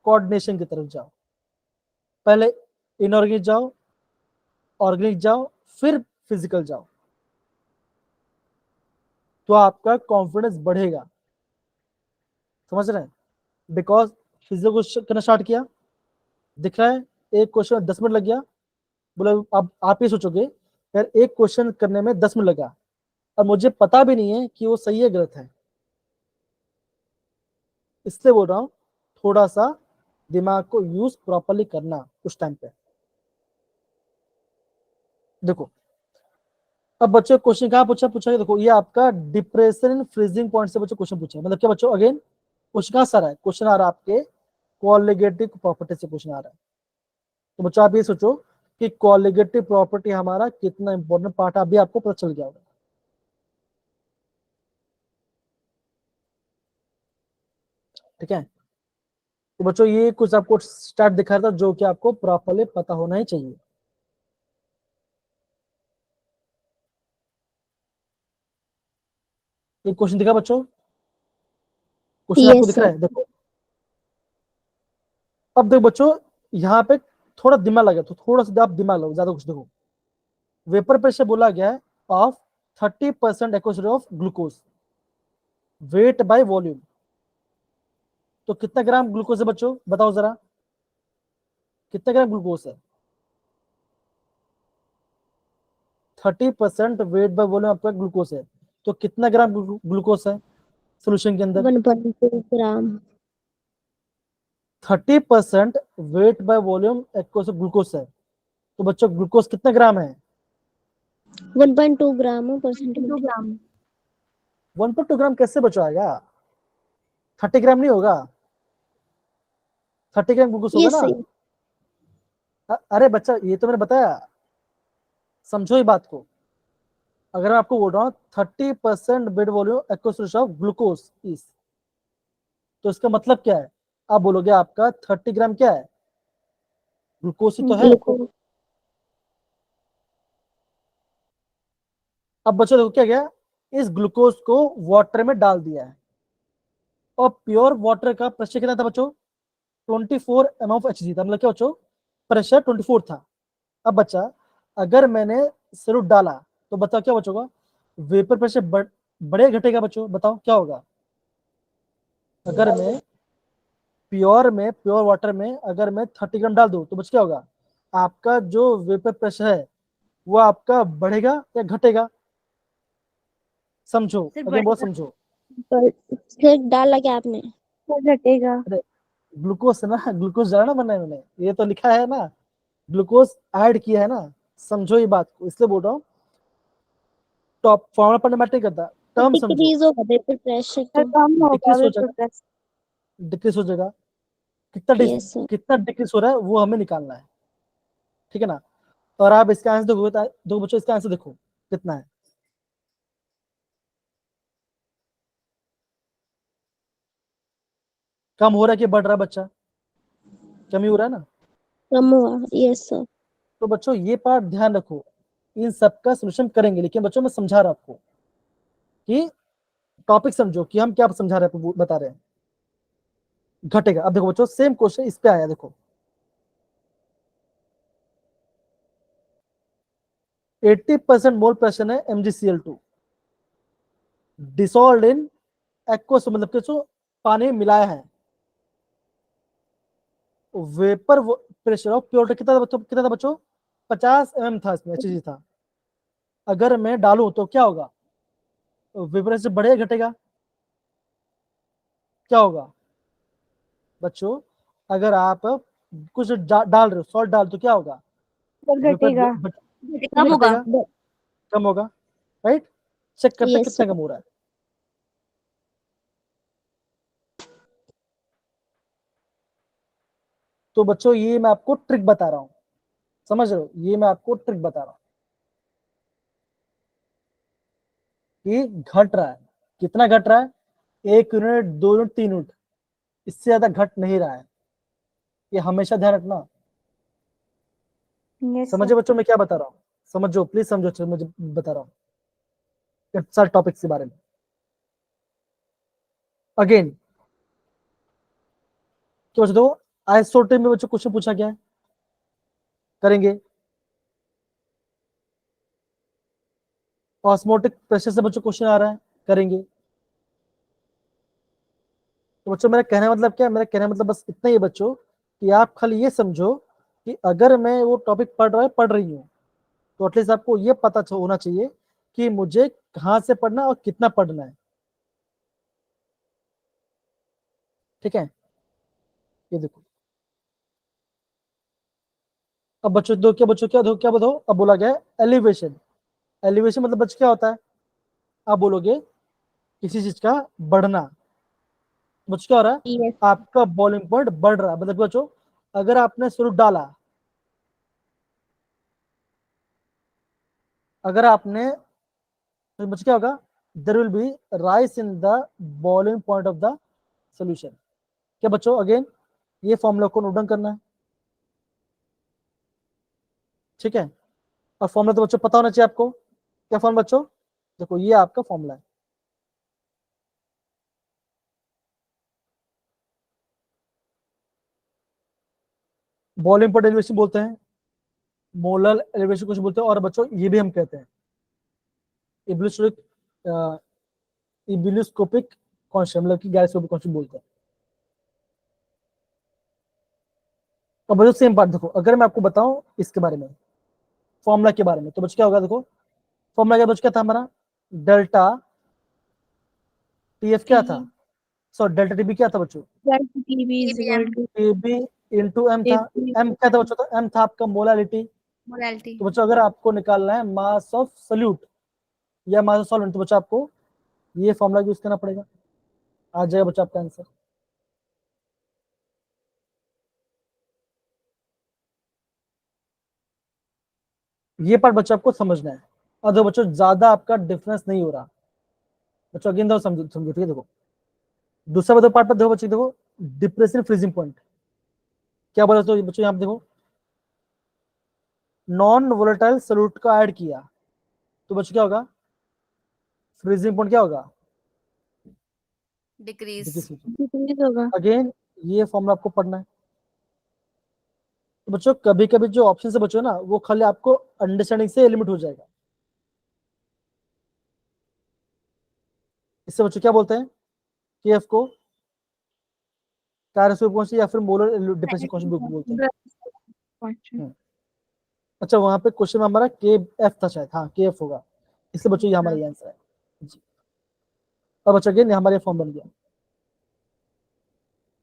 कोऑर्डिनेशन की तरफ जाओ, पहले इनऑर्गेनिक जाओ, ऑर्गेनिक जाओ, फिर फिजिकल जाओ, तो आपका कॉन्फिडेंस बढ़ेगा। समझ रहे हैं? बिकॉज फिजिकल करना स्टार्ट किया, दिख रहा है एक क्वेश्चन 10 मिनट लग गया, बोले अब आप ये सोचोगे यार एक क्वेश्चन करने में 10 मिनट लगा और मुझे पता भी नहीं है कि वो सही है गलत है। इसलिए बोल रहा हूँ थोड़ा सा दिमाग को यूज प्रॉपरली करना उस टाइम पे। देखो अब बच्चों क्वेश्चन कहाँ पूछा पूछा है, देखो ये आपका डिप्रेशन इन फ्रीजिंग पॉइंट से बच्चों क्वेश्चन पूछा है। मतलब क्या बच्चों, अगेन क्वेश्चन कहाँ से आ रहा है? क्वेश्चन आ रहा है आपके कोलिगेटिव प्रॉपर्टी से क्वेश्चन आ रहा है। तो बच्चों आप ये सोचो कि कोलिगेटिव प्रॉपर्टी हमारा कितना इंपॉर्टेंट पार्ट है, अभी आपको पता चल गया होगा। ठीक है, तो बच्चों ये कुछ आपको स्टार्ट दिखा था जो कि आपको प्रॉपरली पता होना ही चाहिए। ये क्वेश्चन दिखा बच्चों? क्वेश्चन आपको Yes, दिख रहा sir. है? देखो अब देखो बच्चों, यहाँ पे थोड़ा दिमाग लगा, तो थोड़ा सा आप दिमाग लगाओ, ज्यादा कुछ देखो। वेपर प्रेशर बोला गया है of 30% equation of glucose, weight by volume. तो कितना ग्राम ग्लूकोज है बच्चों बताओ जरा, कितना ग्राम ग्लूकोज है? 30% वेट बाय वॉल्यूम आपका ग्लूकोज है, तो कितना ग्राम ग्लूकोज है सोल्यूशन के अंदर? 1.2 gram. 30% weight by volume aqueous glucose है, तो बच्चों ग्लूकोज कितना ग्राम है? 1.2 gram per centimeter. 1.2 ग्राम कैसे बच्चों आएगा? 30 ग्राम नहीं होगा, 30 ग्राम ग्लूकोज होगा Yes, ना। sir. अरे बच्चा ये तो मैंने बताया, समझो ये बात को। अगर मैं आपको बोल रहा हूँ 30% bed volume aqueous of glucose is, तो इसका मतलब क्या है? आप बोलोगे आपका 30 ग्राम क्या है? ग्लूकोज ही तो है। ग्लूकोज। अब बच्चों देखो क्या गया, इस ग्लूकोज को वाटर में डाल दिया है, और प्योर वाटर का प्रेशर कितना था बच्चों? 24 एम ऑफ एच था, मतलब क्या बच्चों, प्रेशर 24 था। अब बच्चा अगर मैंने सिरुप डाला तो बताओ क्या बचोगा? वेपर प्रेशर बढ़े घटेगा बच्चों? बताओ क्या होगा? अगर मैं प्योर वाटर में अगर मैं 30 ग्राम डाल दूं तो बच क्या होगा? आपका जो वेपर प्रेशर है वो आपका बढ़ेगा या घटेगा? समझो, सर अगर बहुत बढ़ेगा। समझो। पर फिर डाला क्या आपने? वो घटेगा। अरे ग्लूकोज है ना, ग्लूकोज डाला ना मैंने, ये तो लिखा है ना, ग्लूकोज ऐड किया है ना। समझो ये बात को, इसलिए बोल रहा हूँ टॉप फॉर्मूला पढ़ने मैटर नहीं करता, टर्म समझो। डिक्रीज होगा वेपर प्रेशर सर तो। कम होगा डिक्रीज हो वेपर जाएगा, प्रेशर। डिक्रीज हो जाएगा। Yes sir. कितना डिक्रीज हो रहा है वो हमें निकालना है, ठीक है ना? और आप इसका आंसर देखो, दो बच्चों इसका आंसर देखो कितना है। कम हो रहा है कि बढ़ रहा है बच्चा? कम ही हो रहा है ना? कम हुआ। Yes sir. तो बच्चों ये पार्ट ध्यान रखो, इन सबका सोल्यूशन करेंगे, लेकिन बच्चों मैं समझा रहा आपको कि टॉपिक समझो कि हम क्या समझा रहे हैं, बता रहे हैं। घटेगा। अब देखो बच्चों सेम क्वेश्चन इस पे आया, देखो 80% मोल प्रेशर है MgCl2 डिसॉल्व इन एक्वस, मतलब कि जो पानी में मिलाया है। वेपर प्रेशर ऑफ प्योर कितना था बच्चों? कितना था बच्चों? 50 mm था, इसमें एचजी था। अगर मैं डालूं तो क्या होगा? वेपर प्रेशर बढ़ेगा घटेगा? क्या होगा बच्चों? अगर आप कुछ डाल रहे हो, सॉल्ट डाल तो क्या होगा? सर वेपर घटेगा। कम होगा। घटेगा, कम होगा, राइट? चेक करते हैं यस कितना सर। कम हो रहा है। तो बच्चों ये मैं आपको ट्रिक बता रहा हूं, समझ रहे हो? ये मैं आपको ट्रिक बता रहा हूं कि घट रहा है। कितना घट रहा है? 1 यूनिट, 2 यूनिट, 3 यूनिट, इससे ज्यादा घट नहीं रहा है। ये हमेशा ध्यान रखना। यस समझे सर। बच्चों मैं क्या बता रहा हूँ? समझो प्लीज, समझो मुझे बता रहा हूँ सारे टॉपिक्स के बारे में। अगेन क्या बच्चों, दो आइसोटोप में बच्चों क्वेश्चन पूछा गया है, करेंगे। ऑस्मोटिक प्रेशर से बच्चों क्वेश्चन आ रहा है, करेंगे। तो बच्चों मेरा कहने का मतलब क्या है? मेरा कहने का मतलब बस इतना ही है बच्चों, कि आप खाली ये समझो कि अगर मैं वो टॉपिक पढ़ रही हूँ तो एटलीस्ट आपको ये पता होना चाहिए कि मुझे कहाँ से पढ़ना है और कितना पढ़ना है, ठीक है? ये देखो, अब बच्चों दो, क्या बताओ? अब बोला गया है एलिवेशन। एलिवेशन मतलब बच्चों क्या होता है? आप बोलोगे किसी चीज का बढ़ना। बच्चों क्या हो रहा है? यस। आपका बॉइलिंग पॉइंट बढ़ रहा है, मतलब बच्चों अगर आपने शुरू डाला, अगर आपने, तो बच्चों क्या होगा? There will be rise in the boiling point of the solution. क्या बच्चों अगेन ये फॉर्मूला को नोट डाउन करना है, ठीक है? और फॉर्मूला तो बच्चों पता होना चाहिए आपको। क्या फॉर्मूला बच्चों? देखो ये आपका फॉर्मूला है। बॉइलिंग पॉइंट एलिवेशन बोलते हैं, मोलर एलिवेशन कुछ बोलते हैं, और बच्चों ये भी हम कहते हैं इब्लियोस्कोपिक कांस्टेंट, मतलब कि गैरोस्कोपिक कांस्टेंट बोलते हैं। अब बच्चों सेम बात देखो, अगर मैं आपको बताऊं इसके बारे में, फॉर्मूला के बारे में, तो बच्चों क्या होगा? देखो फॉर्मूला क्या बच्चों, क्या था हमारा? डेल्टा टीएफ क्या था? सॉरी डेल्टा टीबी क्या था बच्चों? TB is equal to TB into m था। एम क्या था बच्चों? तो एम था आपका मोलालिटी। मोरालिटी। तो बच्चों अगर आपको निकालना है मास ऑफ सल्यूट या मास ऑफ सॉल्वेंट, तो बच्चों आपको ये फॉर्मूला यूज करना पड़ेगा। आ जाएगा बच्चों आपका आंसर। ये पार्ट बच्चों आपको समझना है। और देखो बच्चों ज्यादा आपका डिफरेंस नहीं हो रहा बच्चों, अगेन दो समझो समझो, ठीक है। देखो दूसरा दो पार्ट पर देखो बच्चों, देखो डिप्रेशन फ्रीजिंग पॉइंट क्या बोला तो बच्चों, यहाँ पे देखो नॉन वोलेटाइल सोल्यूट का ऐड किया तो बच्चों क्या होगा, फ्रीजिंग पॉइंट क्या होगा, डिक्रीज। डिक्रीज होगा। अगेन ये फॉर्मूला आपको पढ़ना है। तो बच्चों कभी कभी जो ऑप्शन से बच्चों ना वो खाली आपको अंडरस्टैंडिंग से लिमिट हो जाएगा। इससे बच्चों क्या बोलते हैं, केएफ को कैरेसिव कॉन्स्टेंट या फिर मोलर डिप्रेशन कॉन्स्टेंट बोलते हैं। अच्छा वहां पे क्वेश्चन में हमारा के एफ था शायद, हाँ के एफ होगा, इसलिए बच्चों ये हमारा ये आंसर है जी। और बच्चों अगेन हमारा ये फॉर्म बन गया।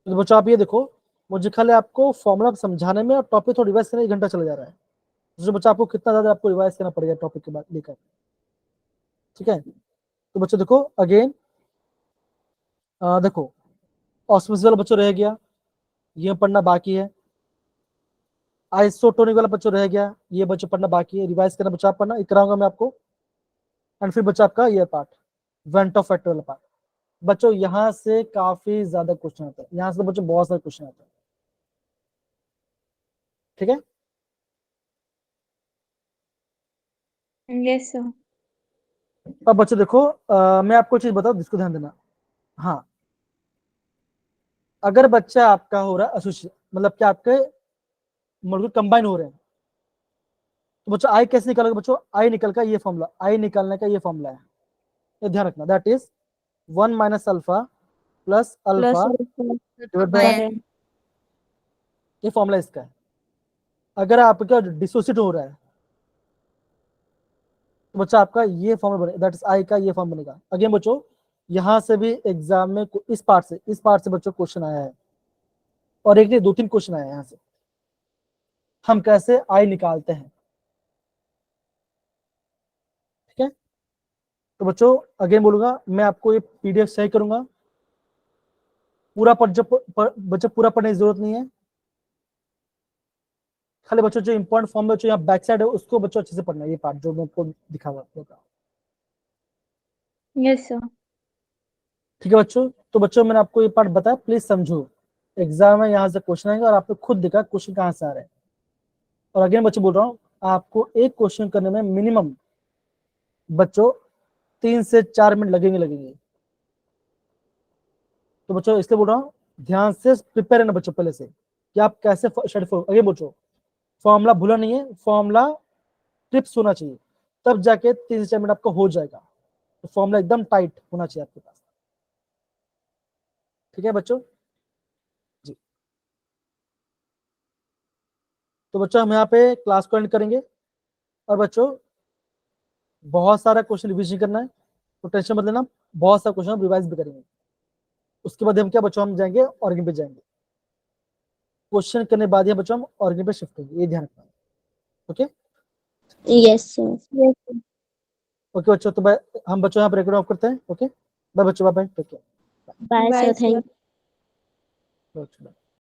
तो बच्चों आप ये देखो, मुझे खाली आपको फॉर्मूला समझाने में और टॉपिक थोड़ा रिवाइज करने 1 घंटा चला जा रहा है। तो बच्चों आपको कितना ज्यादा आपको रिवाइज करना पड़ेगा टॉपिक के बाद लेकर, ठीक है। तो बच्चों देखो अगेन देखो ऑस्मोसिस वाला बच्चों रह गया, ये पढ़ना बाकी है। आइसोटोनिक वाला बच्चों रह गया, ये बच्चों पढ़ना बाकी है, रिवाइज करना बच्चों आप पढ़ना कराऊंगा मैं आपको। एंड फिर बच्चों आपका ये पार्ट वेंट ऑफ फैक्टर वाला पार्ट। बच्चों यहाँ से काफी ज्यादा क्वेश्चन आता है, यहाँ से बच्चों बहुत सारे क्वेश्चन आते हैं, ठीक है। Yes sir. अब बच्चों देखो मैं आपको चीज बताऊं जिसको ध्यान देना। हाँ अगर बच्चा आपका हो रहा है एसोसिएट, मतलब क्या आपके मॉलिक्यूल कंबाइन हो रहे हैं, तो बच्चों आई कैसे निकालोगे बच्चों, आई निकल का ये फॉर्मूला, आई निकालने का ये फॉर्मूला है, ये ध्यान रखना, that is 1 minus alpha plus alpha divide by, ये फॉर्मूला इसका है। अगर आपका डिसोसिएट हो रहा है तो बच्चा आपका ये फॉर्मूला बनेगा, दैट इज आई का ये फॉर्म बनेगा। अगेन बच्चों यहां से भी एग्जाम में इस पार्ट से बच्चों क्वेश्चन आया है, और एक नहीं 2-3 क्वेश्चन आए हैं यहाँ से, हम कैसे आई निकालते हैं, ठीक है। तो बच्चों अगेन बोलूंगा मैं आपको ये पीडीएफ शेयर करूंगा, पूरा बच्चों पूरा पढ़ने की जरूरत नहीं है, खाली बच्चों जो इंपॉर्टेंट फॉर्म में यहाँ बैक साइड है उसको बच्चों अच्छे से पढ़ना है, ये पार्ट जो मैं आपको दिखा हुआ होगा, यस सर। ठीक है बच्चों। तो बच्चों मैंने आपको ये पार्ट बताया, प्लीज समझो, एग्जाम में यहाँ से क्वेश्चन आएंगे और आपने खुद देखा क्वेश्चन कहाँ से आ रहे हैं। और अगेन बच्चों बोल रहा हूँ आपको एक क्वेश्चन करने में मिनिमम बच्चों 3 से 4 मिनट लगेंगे। तो बच्चों इसलिए बोल रहा हूँ ध्यान से प्रिपेयर रहना बच्चों पहले से कि आप कैसे अगेन बच्चों फॉर्मूला भूला नहीं है, फॉर्मूला टिप्स होना चाहिए, तब जाके 3 से 4 मिनट आपका हो जाएगा। तो फॉर्मूला एकदम टाइट होना चाहिए आपके पास, ठीक है बच्चों जी। तो बच्चों हम यहाँ पे क्लास को एंड करेंगे, और बच्चों बहुत सारा क्वेश्चन रिविजन करना है, तो टेंशन मत लेना, बहुत सारा क्वेश्चन हम रिवाइज भी करेंगे। उसके बाद हम क्या बच्चों हम जाएंगे ऑर्गेन पे जाएंगे, क्वेश्चन करने बाद ही बच्चों हम ऑर्गेन पे शिफ्ट होंगे, ये ध्यान रखना, ओके यस सर। ओके बच्चों। तो हम बच्चों यहाँ पर रिकॉर्ड ऑफ करते हैं, ओके बाय बच्चों, bye bye, take care, bye bye sir, thank sir. Bye.